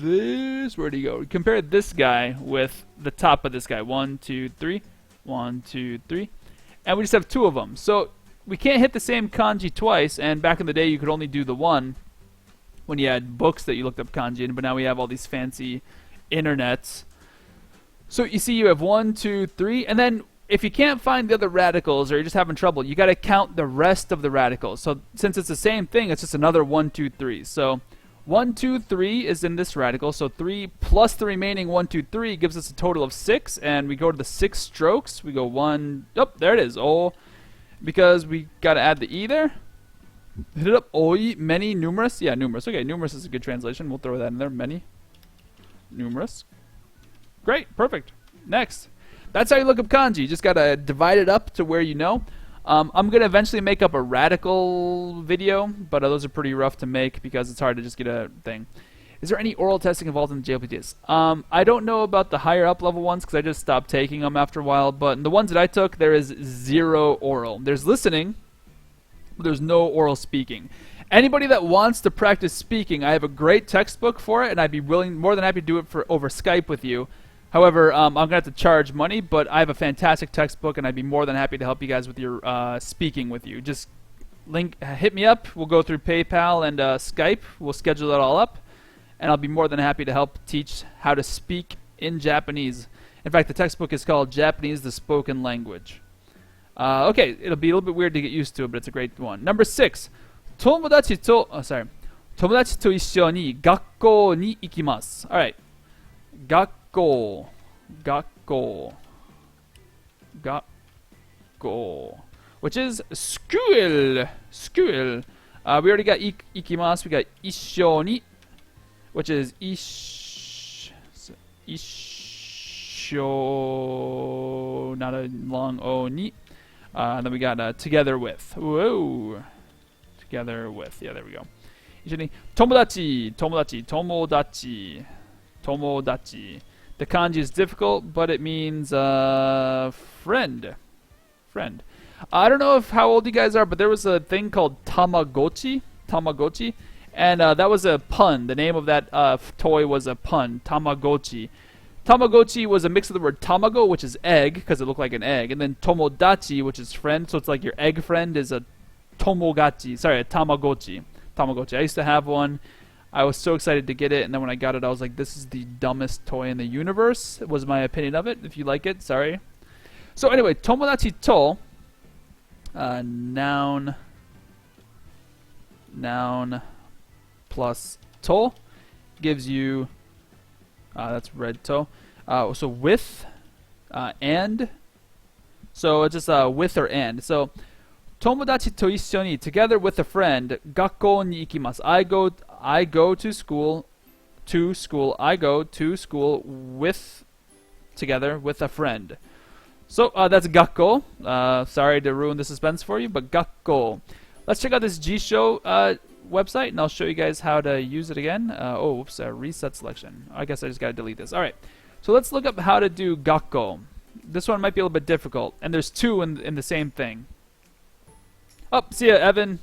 Speaker 1: this. Where'd he go? Compare this guy with the top of this guy. 1, 2, 3. 1, 2, 3. And we just have two of them. So we can't hit the same kanji twice. And back in the day, you could only do the one when you had books that you looked up kanji in. But now we have all these fancy internets. So you see, you have 1, 2, 3. And then if you can't find the other radicals or you're just having trouble, you got to count the rest of the radicals. So since it's the same thing, it's just another 1, 2, 3. So 1, 2, 3 is in this radical. So 3 plus the remaining 1, 2, 3 gives us a total of 6. And we go to the 6 strokes. We go 1. Oh, there it is. Oh, because we got to add the e there. Hit it up. Oi, many, numerous. Yeah, numerous. Okay, numerous is a good translation. We'll throw that in there. Many. Numerous. Great. Perfect. Next. That's how you look up kanji. You just got to divide it up to where you know. I'm going to eventually make up a radical video, but those are pretty rough to make because it's hard to just get a thing. Is there any oral testing involved in the JLPTs? I don't know about the higher up level ones because I just stopped taking them after a while, but in the ones that I took, there is 0 oral. There's listening, but there's no oral speaking. Anybody that wants to practice speaking, I have a great textbook for it, and I'd be more than happy to do it over Skype with you. However, I'm going to have to charge money, but I have a fantastic textbook, and I'd be more than happy to help you guys with your speaking with you. Just hit me up. We'll go through PayPal and Skype. We'll schedule that all up, and I'll be more than happy to help teach how to speak in Japanese. In fact, the textbook is called Japanese, the Spoken Language. Okay, it'll be a little bit weird to get used to, but it's a great one. Number 6. 友達と一緒に学校に行きます. Alright. 学校 which is school. We already got ikimasu. We got 一緒に which is 一緒 not a long o ni. And then we got together with. Whoa. Together with. Yeah, there we go. 一緒に友達 The kanji is difficult, but it means friend. I don't know how old you guys are, but there was a thing called Tamagotchi, and that was a pun. The name of that toy was a pun, Tamagotchi. Tamagotchi was a mix of the word tamago, which is egg, because it looked like an egg, and then tomodachi, which is friend, so it's like your egg friend is a tomogachi. Sorry, a tamagotchi. Tamagotchi. I used to have one. I was so excited to get it, and then when I got it, I was like, this is the dumbest toy in the universe, was my opinion of it. If you like it, sorry. So anyway, tomodachi to, noun plus to gives you, that's red to, so with, and, so it's just with or and. So, tomodachi to issho ni, together with a friend, gakkou ni ikimasu. I go to school, I go to school with, together with a friend. So that's gakkou. Sorry to ruin the suspense for you, but gakkou. Let's check out this G-Show website, and I'll show you guys how to use it again. Reset selection. I guess I just gotta delete this. All right, so let's look up how to do gakkou. This one might be a little bit difficult, and there's two in the same thing. Oh, see ya, Evan.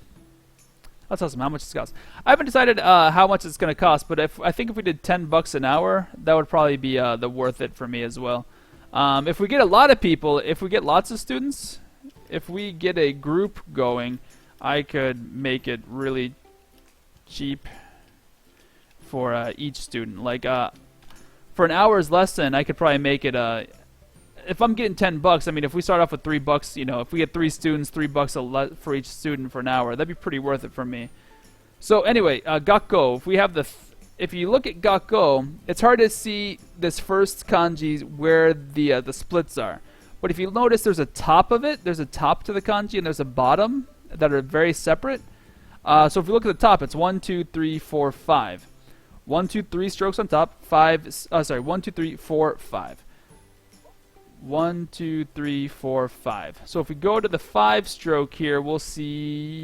Speaker 1: Let's tell them how much it costs. I haven't decided how much it's gonna cost, but I think if we did $10 an hour, that would probably be the worth it for me as well. If we get a lot of people, if we get lots of students, if we get a group going, I could make it really cheap for each student. Like for an hour's lesson, I could probably make it if I'm getting $10, I mean, if we start off with $3, you know, if we get 3 students, $3 for each student for an hour, that'd be pretty worth it for me. So anyway, gakkou. If we have if you look at gakkou, it's hard to see this first kanji where the splits are. But if you notice, there's a top of it. There's a top to the kanji, and there's a bottom that are very separate. So if you look at the top, it's 1, 2, 3, 4, 5. 1, 2, 3 strokes on top. 1, 2, 3, 4, 5. 1, 2, 3, 4, 5. So if we go to the 5 stroke here, we'll see.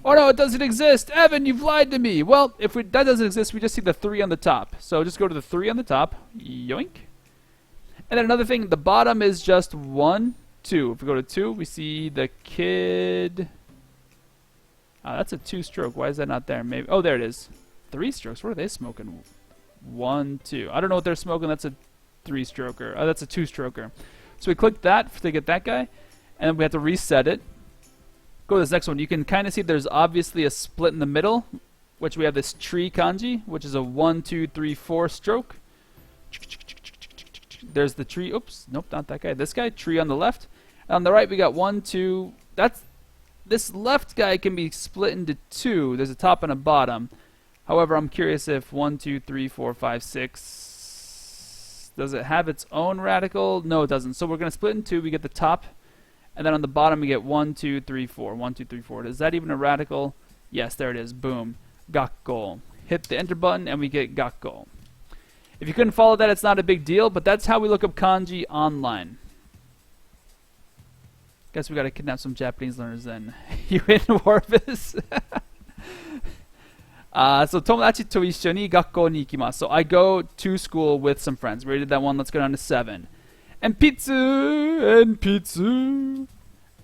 Speaker 1: Oh no, it doesn't exist! Evan, you've lied to me! Well, if that doesn't exist, we just see the 3 on the top. So just go to the 3 on the top. Yoink. And then another thing, the bottom is just 1, 2. If we go to 2, we see the kid. That's a 2 stroke. Why is that not there? Maybe. Oh, there it is. 3 strokes. What are they smoking? 1, 2. I don't know what they're smoking. That's a 3 stroker. That's a 2 stroker. So we click that to get that guy, and then we have to reset it. Go to this next one. You can kind of see there's obviously a split in the middle, which we have this tree kanji, which is a 1, 2, 3, 4 stroke. There's the tree. Oops, nope, not that guy. This guy, tree on the left. And on the right, we got 1, 2. This left guy can be split into 2. There's a top and a bottom. However, I'm curious if 1, 2, 3, 4, 5, 6. Does it have its own radical? No, it doesn't. So we're going to split in 2. We get the top. And then on the bottom, we get 1, 2, 3, 4. 1, 2, 3, 4. Is that even a radical? Yes, there it is. Boom. Gakkou. Hit the enter button, and we get gakkou. If you couldn't follow that, it's not a big deal, but that's how we look up kanji online. Guess we got to kidnap some Japanese learners then. You in Warvis? So, tomodachi to issho ni gakkou ni ikimasu. So, I go to school with some friends. We already did that one. Let's go down to 7. And pitsu, and pitsu,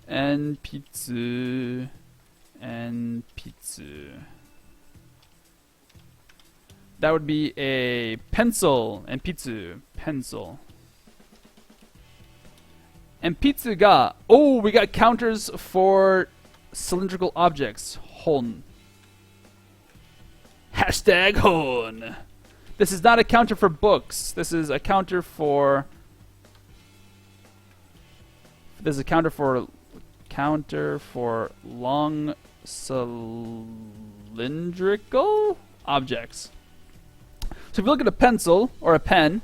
Speaker 1: and pitsu, and pitsu. That would be a pencil, and pitsu, pencil. And pitsu ga, oh, we got counters for cylindrical objects. Hon. Hashtag hon. This is not a counter for books. This is a counter for... There's a counter for long cylindrical objects. So if you look at a pencil or a pen,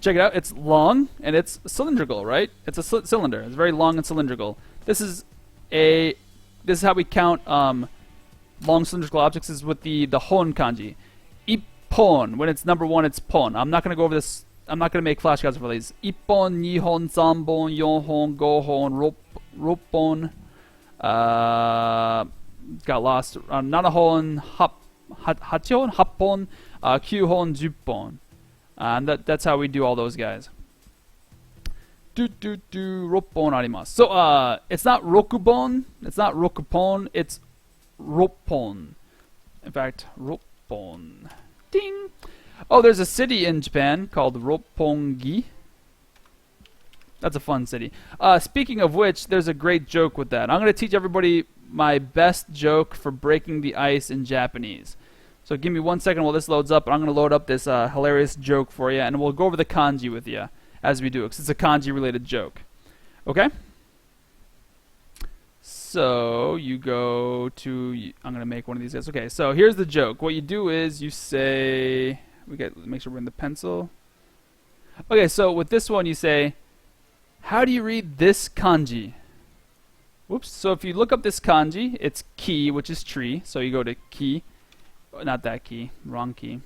Speaker 1: check it out. It's long and it's cylindrical, right? It's a cylinder. It's very long and cylindrical. This is how we count long cylindrical objects. Is with the hon kanji. Ippon. When it's number 1, it's pon. I'm not going to go over this. I'm not going to make flashcards for these. Ippon, nihon, sanbon, yonhon, gohon, roppon. Got lost. Nanahon, hachihon, happon, kyuhon, juppon. And that's how we do all those guys. Roppon arimasu. So it's not rokubon, it's not rokupon, it's roppon. In fact, roppon. Ding. Oh, there's a city in Japan called Roppongi. That's a fun city. Speaking of which, there's a great joke with that. I'm going to teach everybody my best joke for breaking the ice in Japanese. So give me 1 second while this loads up. I'm going to load up this hilarious joke for you, and we'll go over the kanji with you as we do, because it's a kanji-related joke. Okay? So you go to... I'm going to make one of these guys. Okay, so here's the joke. What you do is you say... Make sure we're in the pencil. Okay, so with this one you say, how do you read this kanji? Whoops. So if you look up this kanji, it's ki, which is tree. So you go to ki. Not that key. Wrong key.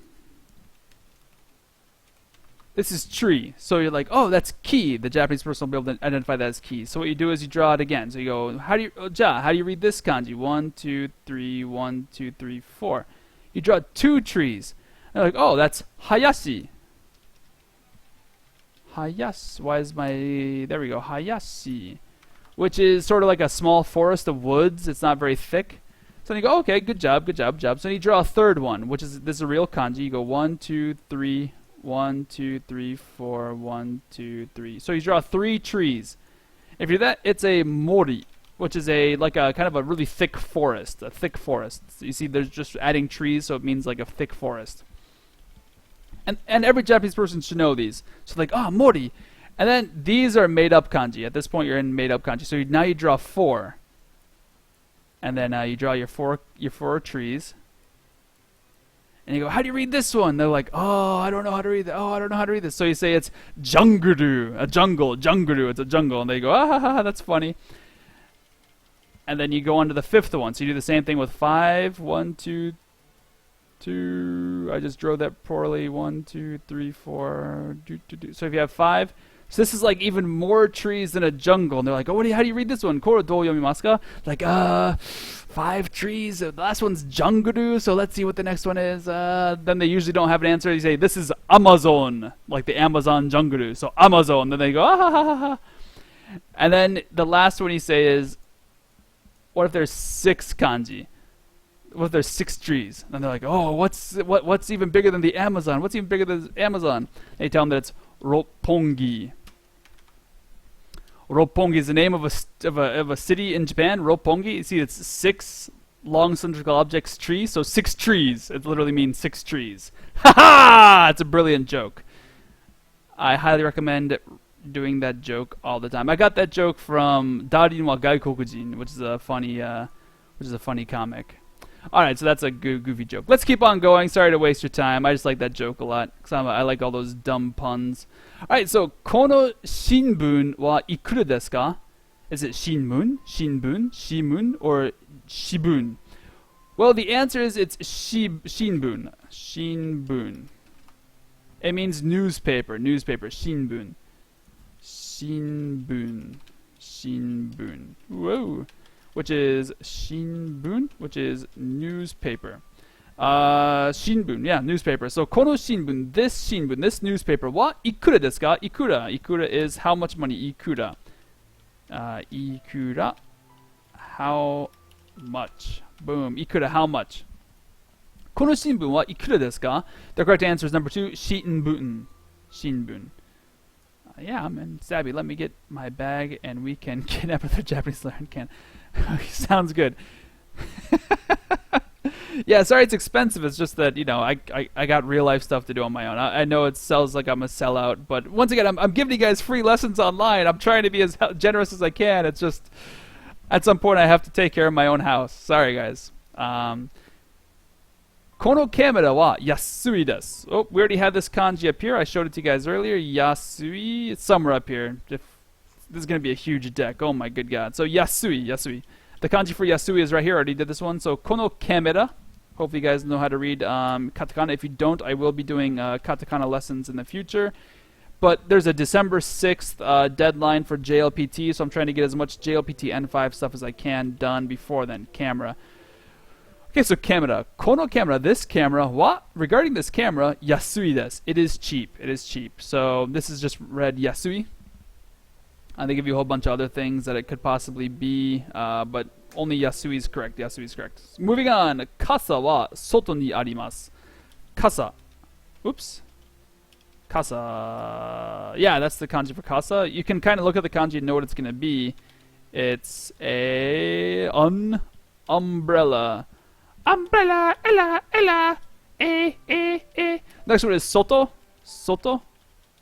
Speaker 1: This is tree. So you're like, oh, that's ki. The Japanese person will be able to identify that as ki. So what you do is you draw it again. So you go, how do you read this kanji? 1, 2, 3, 1, 2, 3, 4. You draw 2 trees. And they're like, oh, that's hayashi. Hayashi. Why is my... There we go. Hayashi. Which is sort of like a small forest of woods. It's not very thick. So then you go, okay, good job. So then you draw a third one, which is... This is a real kanji. You go 1, 2, 3, 1, 2, 3, 4, 1, 2, 3. So you draw 3 trees. If you do that, it's a mori, which is like a kind of a really thick forest. A thick forest. So you see, there's just adding trees, so it means like a thick forest. And every Japanese person should know these. So like, oh, mori. And then these are made-up kanji. At this point, you're in made-up kanji. So now you draw 4. And then you draw your four trees. And you go, how do you read this one? They're like, oh, I don't know how to read that. Oh, I don't know how to read this. So you say it's junguru, a jungle. Junguru, it's a jungle. And they go, ah, ha, ha, that's funny. And then you go on to the 5th one. So you do the same thing with 5. 1, 2, 2. I just drew that poorly. 1, 2, 3, 4. So if you have 5. So this is like even more trees than a jungle. And they're like, oh, how do you read this one? Koro do yomimasu ka? Like, 5 trees. The last one's junguru. So let's see what the next one is. Then they usually don't have an answer. You say, this is Amazon. Like the Amazon junguru. So Amazon. Then they go, ah, ha, ha, ha, ha. And then the last one you say is, what if there's 6 kanji? What if there's 6 trees? And they're like, oh, what's even bigger than the Amazon? What's even bigger than the Amazon? And you tell them that it's Roppongi. Roppongi is the name of a city in Japan. Roppongi. You see, it's 6 long cylindrical objects tree. So 6 trees. It literally means 6 trees. Ha ha! It's a brilliant joke. I highly recommend doing that joke all the time. I got that joke from Darin wa Gaikokujin, which is a funny comic. Alright, so that's a goofy joke. Let's keep on going. Sorry to waste your time. I just like that joke a lot. Because I like all those dumb puns. Alright, so, kono shinbun wa ikura desu ka? Is it shinmun, shinbun, shimun, or shibun? Well, the answer is it's shinbun. Shinbun. It means newspaper. Shinbun. Shinbun. Whoa. Which is shinbun, which is newspaper. Shinbun, yeah, newspaper. So, kono shinbun, this newspaper, wa ikura desu ka? Ikura. Ikura is how much money? Ikura. Ikura. How much? Boom. Ikura, how much? Kono shinbun wa ikura desu ka? The correct answer is number 2, shinbun. Shinbun. Yeah, man, Sabby, let me get my bag and we can kidnap another Japanese learn can. Sounds good. Yeah, sorry it's expensive. It's just that, I got real life stuff to do on my own. I know it sells like I'm a sellout, but once again, I'm giving you guys free lessons online. I'm trying to be as generous as I can. It's just, at some point I have to take care of my own house. Sorry, guys. Kono camera wa Yasui desu. Oh, we already had this kanji up here. I showed it to you guys earlier. Yasui. It's somewhere up here. This is going to be a huge deck. Oh my good god. So Yasui. The kanji for Yasui is right here. I already did this one. So kono camera. Hopefully you guys know how to read katakana. If you don't, I will be doing katakana lessons in the future. But there's a December 6th deadline for JLPT. So I'm trying to get as much JLPT N5 stuff as I can done before then. Camera. Okay, so camera. Kono camera, this camera, regarding this camera, Yasui desu. It is cheap. So this is just read Yasui. They give you a whole bunch of other things that it could possibly be, but only Yasui is correct. Moving on. Kasa wa soto ni arimasu. Kasa. Oops. Kasa. Yeah, that's the kanji for kasa. You can kind of look at the kanji and know what it's going to be. It's a umbrella. Umbrella, ella, ella. Next one is soto. Soto.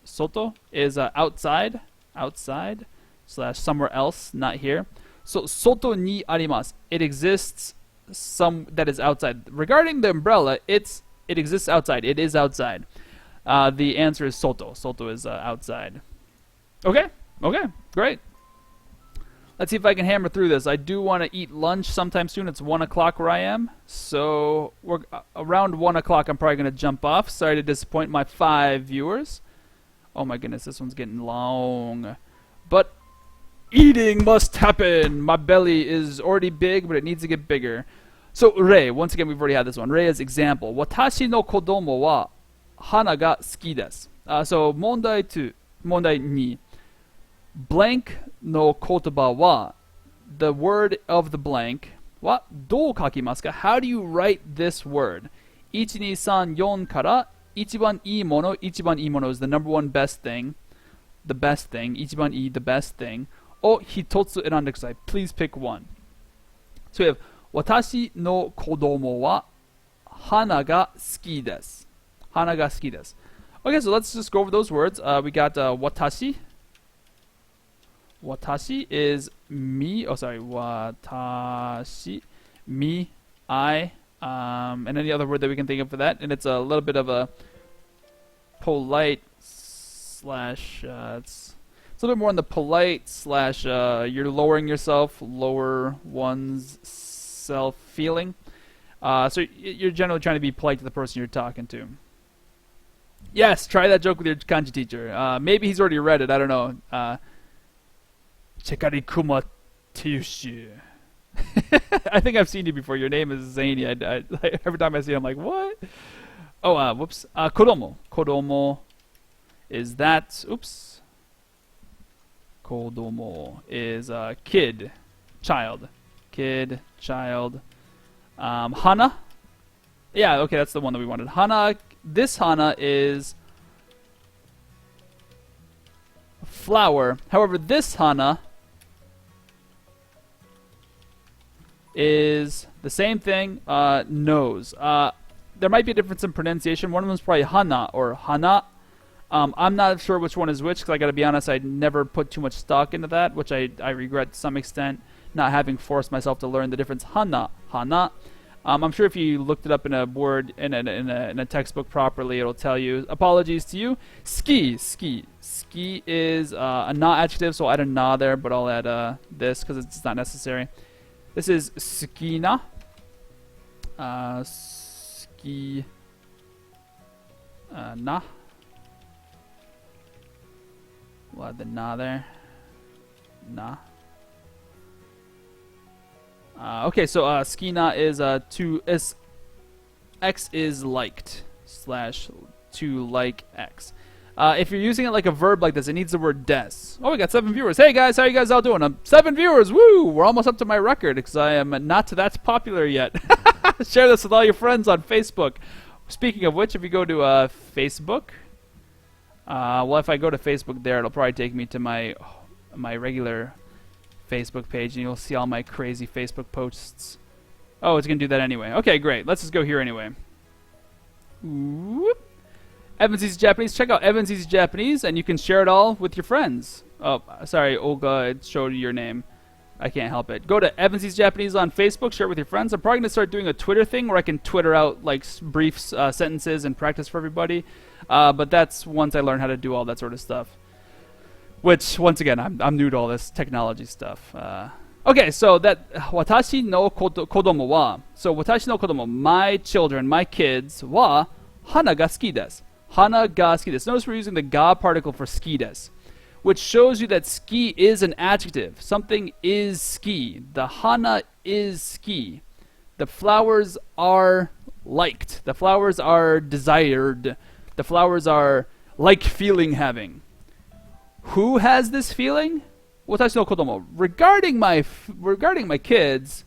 Speaker 1: Soto is outside. Outside / somewhere else, not here. So soto ni arimasu. It exists that is outside. Regarding the umbrella, it exists outside. It is outside. The answer is soto. Soto is outside. Okay. Okay. Great. Let's see if I can hammer through this. I do want to eat lunch sometime soon. It's 1 o'clock where I am. So we're around 1 o'clock. I'm probably going to jump off. Sorry to disappoint my 5 viewers. Oh my goodness, this one's getting long. But eating must happen. My belly is already big, but it needs to get bigger. So re, once again, we've already had this one. Re is example. Watashi no kodomo wa hana ga suki desu. So mondai 2, mondai 2. Blank no kotoba wa, the word of the blank, wa dou kakimasu ka? How do you write this word? 1, 2, 3, 4 kara ichiban ii mono. Ichiban ii mono is the number one best thing. The best thing. Ichiban ii, the best thing. O hitotsu eran kudasai. Please pick one. So we have watashi no kodomo wa hana ga suki desu. Hana ga suki desu. Okay, so let's just go over those words. We got watashi. Watashi is me. Oh, sorry. Watashi, me, I, and any other word that we can think of for that. And it's a little bit of a polite slash. It's a little bit more on the polite slash. You're lowering yourself, lower one's self feeling. So you're generally trying to be polite to the person you're talking to. Yes, try that joke with your kanji teacher. Maybe he's already read it. I don't know. Chekari kuma Tiyushi. I think I've seen you before. Your name is Zany. Every time I see it, I'm like, what? Oh, whoops. Kodomo. Kodomo is that. Oops. Kodomo is kid. Child. Kid. Child. Hana. Yeah, okay, that's the one that we wanted. Hana. This hana is flower. However, this hana is the same thing, nose. There might be a difference in pronunciation. One of them is probably hana or hana. I'm not sure which one is which because I got to be honest, I never put too much stock into that, which I regret to some extent, not having forced myself to learn the difference. Hana, hana. I'm sure if you looked it up in a word in a textbook properly, it'll tell you. Apologies to you. Ski, ski. Ski is a na adjective, so I'll add a na there, but I'll add this because it's not necessary. This is skina. Ski. Na. We'll add the na there. Na. Okay, so skina is X is liked / to like X. If you're using it like a verb like this, it needs the word des. Oh, we got 7 viewers. Hey guys, how you guys all doing? 7 viewers. Woo! We're almost up to my record because I am not that popular yet. Share this with all your friends on Facebook. Speaking of which, if you go to Facebook, well, if I go to Facebook there, it'll probably take me to my regular Facebook page, and you'll see all my crazy Facebook posts. Oh, it's gonna do that anyway. Okay, great. Let's just go here anyway. Whoop. Evan's Easy Japanese. Check out Evan's Easy Japanese, and you can share it all with your friends. Oh, sorry, Olga, it showed you your name. I can't help it. Go to Evan's Easy Japanese on Facebook. Share it with your friends. I'm probably gonna start doing a Twitter thing where I can Twitter out like brief sentences and practice for everybody. But that's once I learn how to do all that sort of stuff. Which, once again, I'm new to all this technology stuff. Okay, so that watashi no kodomo wa. So watashi no kodomo, my children, my kids, wa hana ga suki desu. Hana ga suki desu. Notice we're using the ga particle for suki desu, which shows you that ski is an adjective. Something is ski. The hana is ski. The flowers are liked. The flowers are desired. The flowers are like feeling having. Who has this feeling? Watashi no kodomo. Regarding my kids,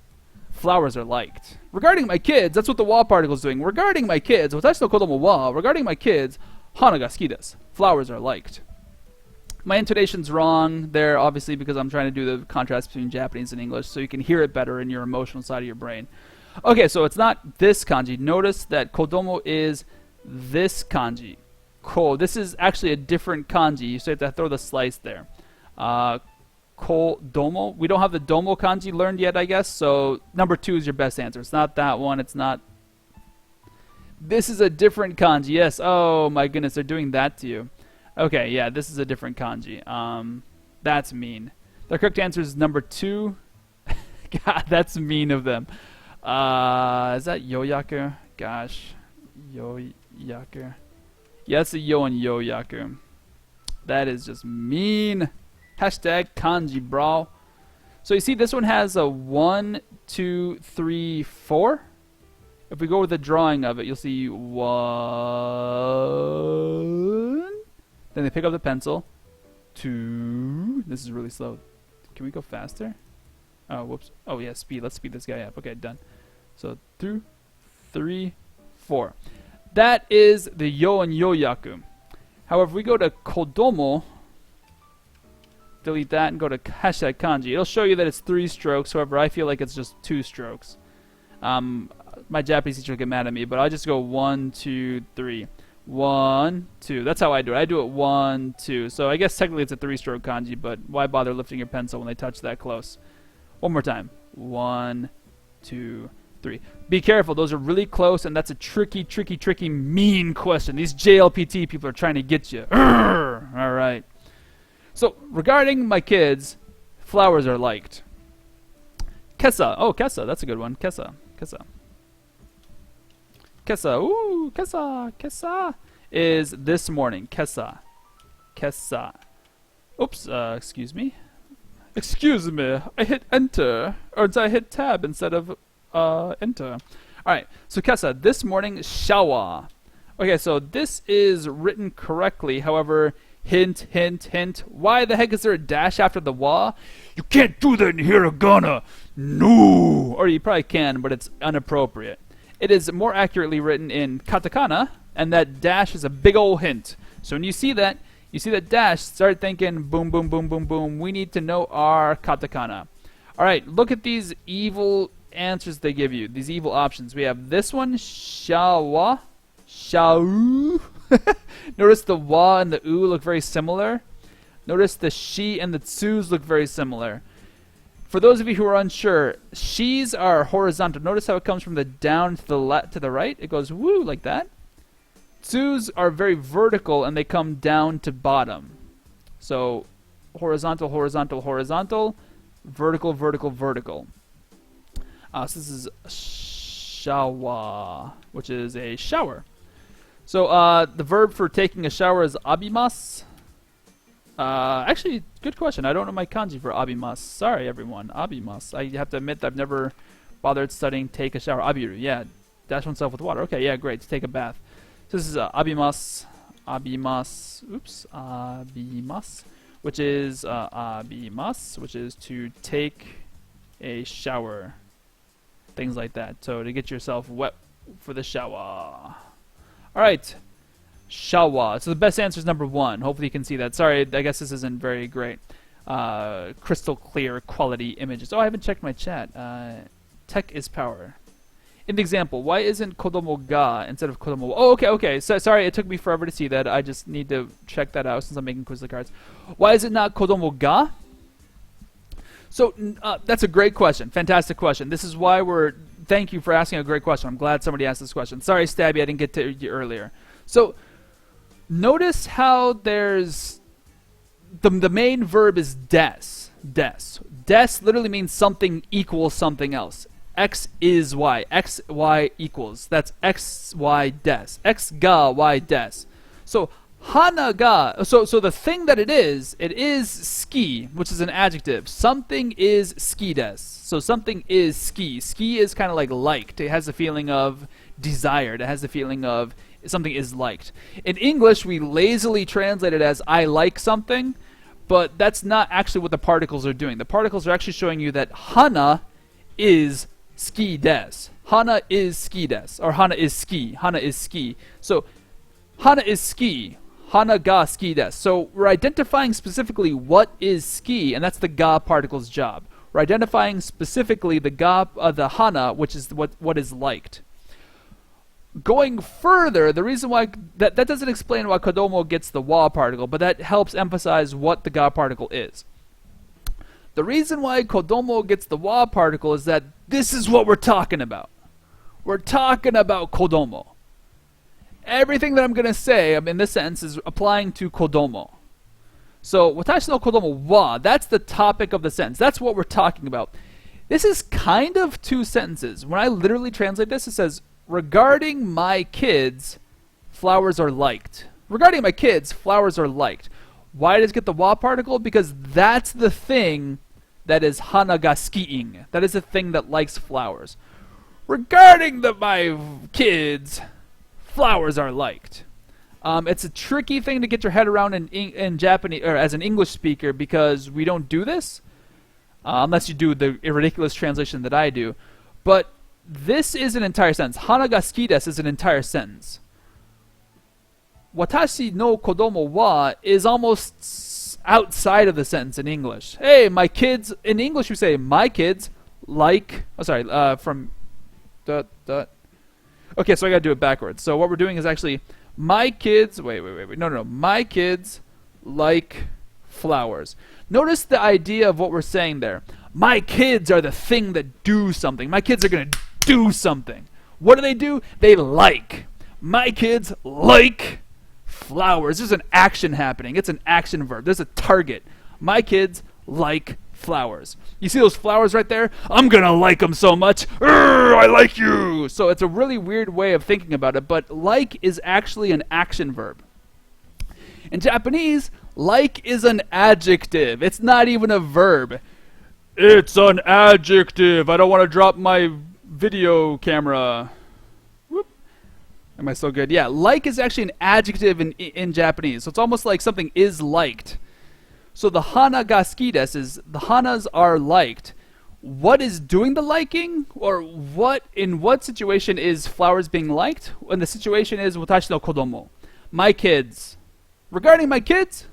Speaker 1: flowers are liked. Regarding my kids, that's what the wa particle is doing. Regarding my kids, watashi no kodomo wa, regarding my kids, hana ga suki desu. Flowers are liked. My intonation's wrong there, obviously, because I'm trying to do the contrast between Japanese and English, so you can hear it better in your emotional side of your brain. Okay, so it's not this kanji. Notice that kodomo is this kanji. Ko. This is actually a different kanji, so you have to throw the slice there. Kodomo. We don't have the domo kanji learned yet, I guess, so number 2 is your best answer. It's not that one. It's not. This is a different kanji. Yes. Oh, my goodness. They're doing that to you. Okay, yeah, this is a different kanji. That's mean. The correct answer is number 2. God, that's mean of them. Is that yoyaku? Gosh. Yoyaku. Yeah, it's a yo and yoyaku. That is just mean. Hashtag kanji, bro. So you see this one has a 1, 2, 3, 4. If we go with the drawing of it, you'll see 1. Then they pick up the pencil. 2. This is really slow. Can we go faster? Oh, whoops. Oh, yeah, speed. Let's speed this guy up. Okay, done. So 2, 3, 4. That is the yo and yoyaku. However, if we go to kodomo, delete that and go to hashtag kanji, it'll show you that it's 3 strokes. However, I feel like it's just 2 strokes. My Japanese teacher will get mad at me, but I'll just go 1, 2, 3. 1, 2. That's how I do it. I do it 1, 2. So I guess technically it's a 3-stroke kanji, but why bother lifting your pencil when they touch that close? One more time. 1, 2, 3. Be careful. Those are really close, and that's a tricky, mean question. These JLPT people are trying to get you. Urgh! All right. So regarding my kids, flowers are liked. Kesa. Oh, kesa. That's a good one. Kesa. Kesa. Kesa. Ooh, kesa. Kesa is this morning. Kesa. Kesa. Oops. Excuse me. Excuse me. I hit enter. Or did I hit tab instead of enter? Alright. So kesa. This morning, shower. Okay, so this is written correctly. However, hint, hint, hint. Why the heck is there a dash after the wa? You can't do that in hiragana. No. Or you probably can, but it's inappropriate. It is more accurately written in katakana, and that dash is a big old hint. So when you see that dash, start thinking, boom, boom, boom, boom, boom. We need to know our katakana. All right, look at these evil answers they give you, these evil options. We have this one, shawa, shau. Notice the wa and the u look very similar. Notice the shi and the tsus look very similar. For those of you who are unsure, she's are horizontal. Notice how it comes from the down to the right. It goes woo like that. Tsus are very vertical and they come down to bottom. So horizontal, horizontal, horizontal, vertical, vertical, vertical. So this is shawa, which is a shower. So the verb for taking a shower is abimasu. Actually, good question. I don't know my kanji for abimasu. Sorry, everyone. Abimasu. I have to admit that I've never bothered studying take a shower. Abiru. Yeah. Dash oneself with water. Okay, yeah, great. To take a bath. So this is abimasu. Abimasu. Oops. Abimasu. Which is abimasu, which is to take a shower. Things like that. So to get yourself wet for the shower. Alright. Shawa. So the best answer is number 1. Hopefully you can see that. Sorry, I guess this isn't very great. Crystal clear quality images. Oh, I haven't checked my chat. Tech is power. In the example, why isn't kodomo ga instead of kodomo? Oh, okay. So, sorry, it took me forever to see that. I just need to check that out since I'm making Quizlet cards. Why is it not kodomo ga? So that's a great question. Fantastic question. This is why thank you for asking a great question. I'm glad somebody asked this question. Sorry, Stabby, I didn't get to you earlier. So notice how there's the main verb is des. Des literally means something equals something else. X is Y. X, Y equals. That's X, Y, des. X ga, Y, des. So hana ga. So the thing that it is ski, which is an adjective. Something is ski des. So something is ski. Ski is kind of like liked. It has the feeling of desired. It has the feeling of something is liked. In English, we lazily translate it as I like something, but that's not actually what the particles are doing. The particles are actually showing you that hana is ski des. Hana is ski des. Or hana is ski. Hana is ski. So hana is ski. Hana ga ski des. So we're identifying specifically what is ski, and that's the ga particle's job. We're identifying specifically the ga, the hana, which is what is liked. Going further, the reason why that doesn't explain why kodomo gets the wa particle, but that helps emphasize what the ga particle is. The reason why kodomo gets the wa particle is that this is what we're talking about. We're talking about kodomo. Everything that I'm going to say in this sentence is applying to kodomo. So, watashi no kodomo wa, that's the topic of the sentence. That's what we're talking about. This is kind of two sentences. When I literally translate this, it says, regarding my kids, flowers are liked. Regarding my kids, flowers are liked. Why does it get the wa particle? Because that's the thing that is hana ga skiing. That is the thing that likes flowers. Regarding my kids, flowers are liked. It's a tricky thing to get your head around in Japanese, or as an English speaker, because we don't do this, unless you do the ridiculous translation that I do. But this is an entire sentence. Hana ga suki desu is an entire sentence. Watashi no kodomo wa is almost outside of the sentence in English. Hey, my kids. In English, we say my kids like. Oh, sorry. From. Okay, so I gotta do it backwards. So what we're doing is actually my kids. Wait. No. My kids like flowers. Notice the idea of what we're saying there. My kids are the thing that do something. My kids are gonna do something. What do? They like. My kids like flowers. There's an action happening. It's an action verb. There's a target. My kids like flowers. You see those flowers right there? I'm gonna like them so much. I like you. So it's a really weird way of thinking about it, but like is actually an action verb. In Japanese, like is an adjective. It's not even a verb. It's an adjective. I don't want to drop my video camera. Whoop. Am I so good? Yeah, like is actually an adjective in Japanese. So it's almost like something is liked. So the hana ga suki desu is the hanas are liked. What is doing the liking? Or in what situation is flowers being liked? When the situation is watashi no kodomo. My kids. Regarding my kids,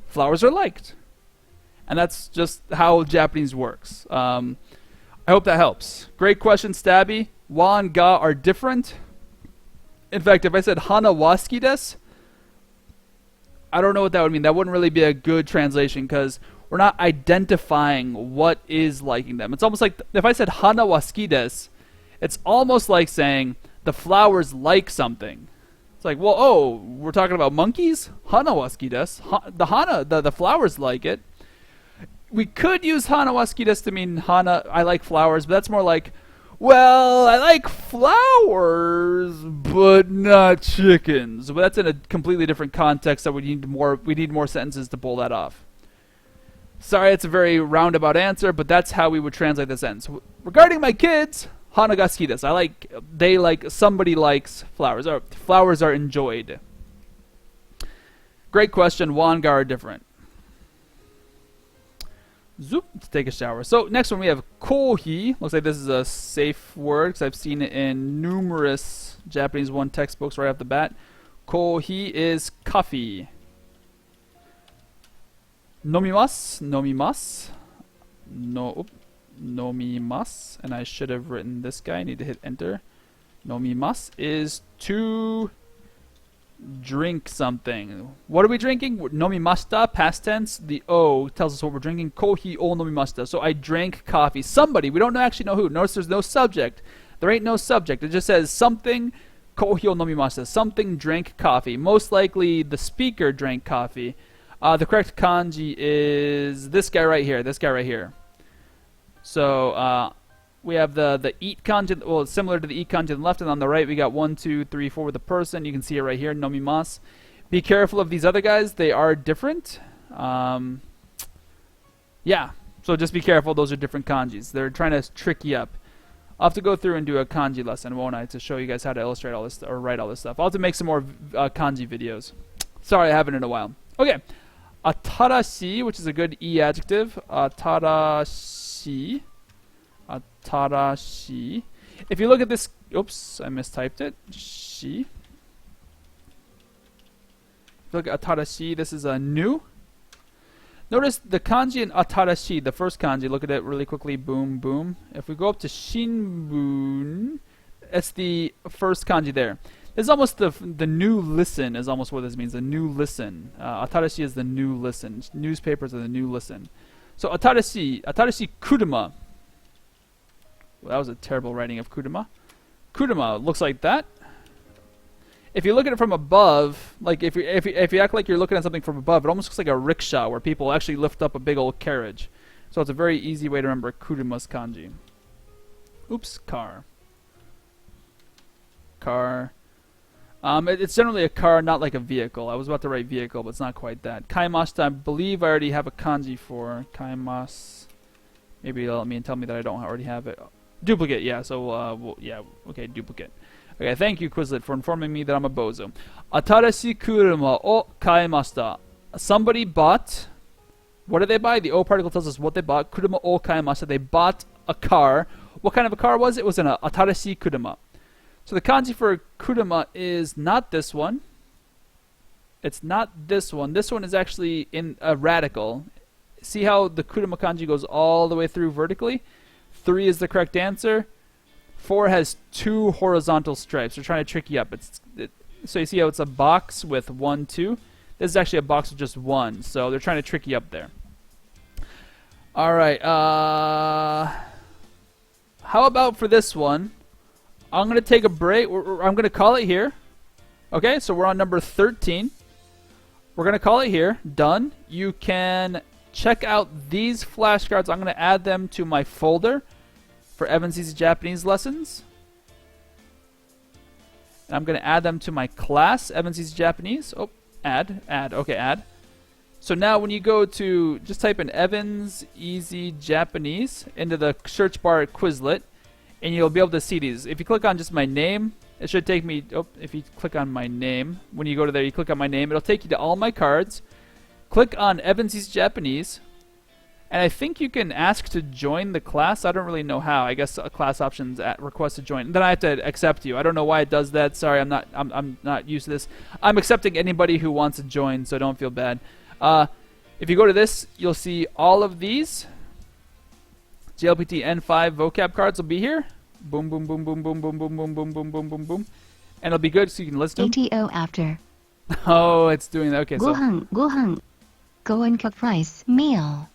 Speaker 1: flowers are liked. And that's just how Japanese works. I hope that helps. Great question, Stabby. Wa and ga are different. In fact, if I said hana wa suki desu, I don't know what that would mean. That wouldn't really be a good translation because we're not identifying what is liking them. It's almost like if I said hana wa suki desu, it's almost like saying the flowers like something. It's like, well, oh, we're talking about monkeys? Hana wa suki desu. The flowers like it. We could use hana wa suki desu to mean hana, I like flowers, but that's more like, well, I like flowers, but not chickens. But that's in a completely different context, so we need more sentences to pull that off. Sorry, it's a very roundabout answer, but that's how we would translate the sentence. Regarding my kids, hana ga suki desu. Somebody likes flowers, or flowers are enjoyed. Great question. Wa and ga are different. Zoop, to take a shower. So next one we have kohi. Looks like this is a safe word because I've seen it in numerous Japanese 1 textbooks right off the bat. Kohi is coffee. Nomimasu. Nomimasu. And I should have written this guy. I need to hit enter. Nomimasu is to drink something. What are we drinking? Nomimashita, past tense. The O tells us what we're drinking. Kohi o nomimashita. So I drank coffee. Somebody, we don't actually know who. Notice there's no subject. There ain't no subject. It just says something. Kohi o nomimashita. Something drank coffee. Most likely the speaker drank coffee. The correct kanji is this guy right here. This guy right here. So we have the eat kanji, well, it's similar to the eat kanji on the left, and on the right we got 1, 2, 3, 4 with the person. You can see it right here, nomimasu. Be careful of these other guys, they are different. Yeah, so just be careful, those are different kanjis. They're trying to trick you up. I'll have to go through and do a kanji lesson, won't I, to show you guys how to illustrate all this, or write all this stuff. I'll have to make some more kanji videos. Sorry, I haven't in a while. Okay, atarashi, which is a good E adjective. Atarashi. atarashi. If you look at this, oops, I mistyped it. Shi. If you look at atarashi, this is a new. Notice the kanji in atarashi, the first kanji. Look at it really quickly. Boom, boom. If we go up to shinbun, it's the first kanji there. It's almost the new listen is almost what this means. The new listen. Atarashi is the new listen. Newspapers are the new listen. So atarashi kuruma. Well, that was a terrible writing of kuruma. Kuruma looks like that. If you look at it from above, like if you act like you're looking at something from above, it almost looks like a rickshaw where people actually lift up a big old carriage. So it's a very easy way to remember kuruma's kanji. Oops, car. Car. It's generally a car, not like a vehicle. I was about to write vehicle, but it's not quite that. Kaimashita, I believe I already have a kanji for kaimas. Maybe it'll let me and tell me that I don't already have it. Duplicate, yeah. So, yeah, okay, duplicate. Okay, thank you, Quizlet, for informing me that I'm a bozo. Atarashi kuruma o kaimashita. Somebody bought. What did they buy? The O particle tells us what they bought. Kuruma o kaimashita. They bought a car. What kind of a car was it? It was an atarashi kuruma. So the kanji for kuruma is not this one. It's not this one. This one is actually in a radical. See how the kuruma kanji goes all the way through vertically? 3 is the correct answer. 4 has 2 horizontal stripes. They're trying to trick you up. So you see how it's a box with 1, 2? This is actually a box with just 1. So they're trying to trick you up there. Alright. How about for this one? I'm going to take a break. I'm going to call it here. Okay, so we're on number 13. We're going to call it here. Done. You can check out these flashcards. I'm going to add them to my folder for Evan's Easy Japanese lessons. And I'm going to add them to my class, Evan's Easy Japanese. Oh, add. Okay, add. So now when you go to, just type in Evan's Easy Japanese into the search bar at Quizlet, and you'll be able to see these. If you click on just my name, it should take me, if you click on my name, when you go to there, you click on my name, it'll take you to all my cards. Click on Evan's Easy Japanese. And I think you can ask to join the class. I don't really know how. I guess class options request to join. Then I have to accept you. I don't know why it does that. Sorry, I'm not used to this. I'm accepting anybody who wants to join, so don't feel bad. If you go to this, you'll see all of these. JLPT N5 vocab cards will be here. Boom, boom, boom, boom, boom, boom, boom, boom, boom, boom, boom, boom, boom. And it'll be good so you can list them.
Speaker 2: ATO after.
Speaker 1: Oh, it's doing that. Okay, so.
Speaker 2: Gohan. Go and cook rice. Meal.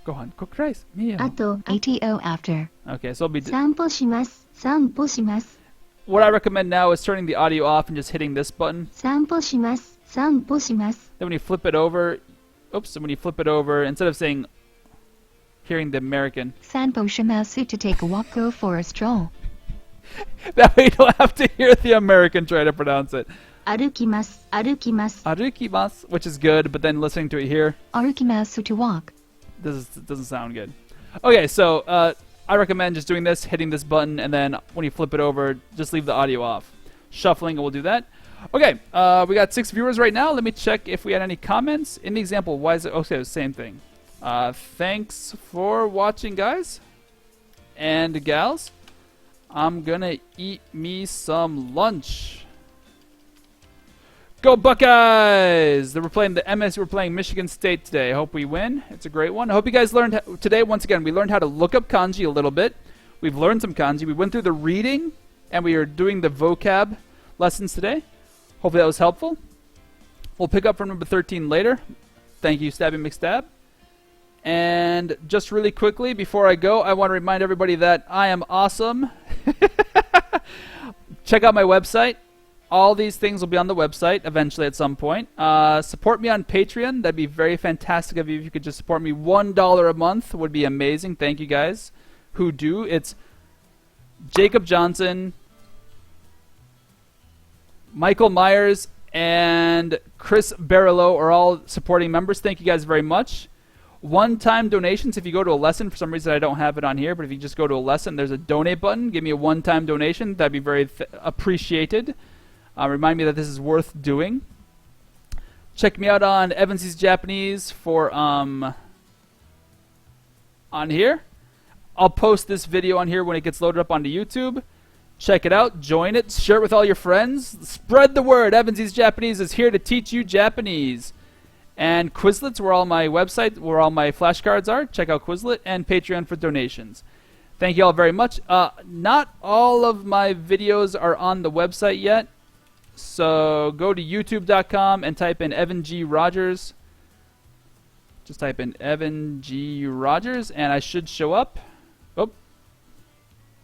Speaker 1: Gohan, cook rice. Meal.
Speaker 2: ATO after.
Speaker 1: Okay, so it'll be.
Speaker 2: 散歩します。散歩します。
Speaker 1: What I recommend now is turning the audio off and just hitting this button.
Speaker 2: 散歩します。散歩します。
Speaker 1: Then when you flip it over, instead of saying, hearing the American.
Speaker 2: 散歩します to take a walk, go for a stroll.
Speaker 1: That way you don't have to hear the American try to pronounce it.
Speaker 2: 歩きます。歩きます。
Speaker 1: Arukimasu, which is good, but then listening to it here.
Speaker 2: 歩きます to walk.
Speaker 1: Doesn't sound good. Okay, so I recommend just doing this, hitting this button, and then when you flip it over, just leave the audio off. Shuffling, and we'll do that. Okay, we got 6 viewers right now. Let me check if we had any comments. In the example, why is it... Okay, the same thing. Thanks for watching, guys and gals. I'm gonna eat me some lunch. Go Buckeyes! We're playing the MS. We're playing Michigan State today. I hope we win. It's a great one. I hope you guys learned today. Once again, we learned how to look up kanji a little bit. We've learned some kanji. We went through the reading, and we are doing the vocab lessons today. Hopefully that was helpful. We'll pick up from number 13 later. Thank you, Stabby McStab. And just really quickly, before I go, I want to remind everybody that I am awesome. Check out my website. All these things will be on the website eventually at some point. Support me on Patreon. That'd be very fantastic of you if you could just support me. $1 a month would be amazing. Thank you guys who do. It's Jacob Johnson, Michael Myers, and Chris Barillo are all supporting members. Thank you guys very much. One-time donations, if you go to a lesson, for some reason I don't have it on here, but if you just go to a lesson, there's a donate button. Give me a one-time donation. That'd be very appreciated. Remind me that this is worth doing. Check me out on Evan's Japanese for on here. I'll post this video on here when it gets loaded up onto YouTube. Check it out, join it, share it with all your friends. Spread the word. Evansy's Japanese is here to teach you Japanese. And Quizlet's where all my flashcards are. Check out Quizlet and Patreon for donations. Thank you all very much. Not all of my videos are on the website yet. So go to youtube.com and type in Evan G. Rogers. Just type in Evan G. Rogers and I should show up. Oh.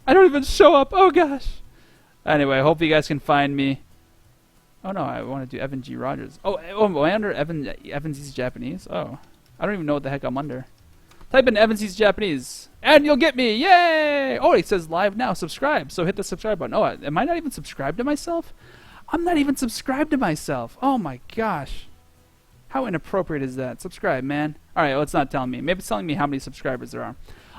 Speaker 1: I don't even show up. Oh gosh. Anyway, I hope you guys can find me. Oh no, I want to do Evan G. Rogers. Oh, am I under Evansy's Japanese? Oh. I don't even know what the heck I'm under. Type in Evansy's Japanese, and you'll get me. Yay! Oh, it says live now. Subscribe. So hit the subscribe button. Oh, am I not even subscribed to myself? I'm not even subscribed to myself. Oh my gosh. How inappropriate is that? Subscribe, man. All right, well, it's not telling me. Maybe it's telling me how many subscribers there are.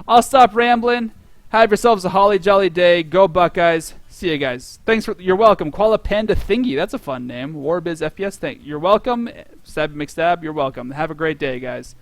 Speaker 1: I'll stop rambling. Have yourselves a holly jolly day. Go Buckeyes. See you guys. Thanks for. You're welcome. Koala Panda Thingy. That's a fun name. Warbiz FPS. You're welcome. Stab McStab. You're welcome. Have a great day, guys.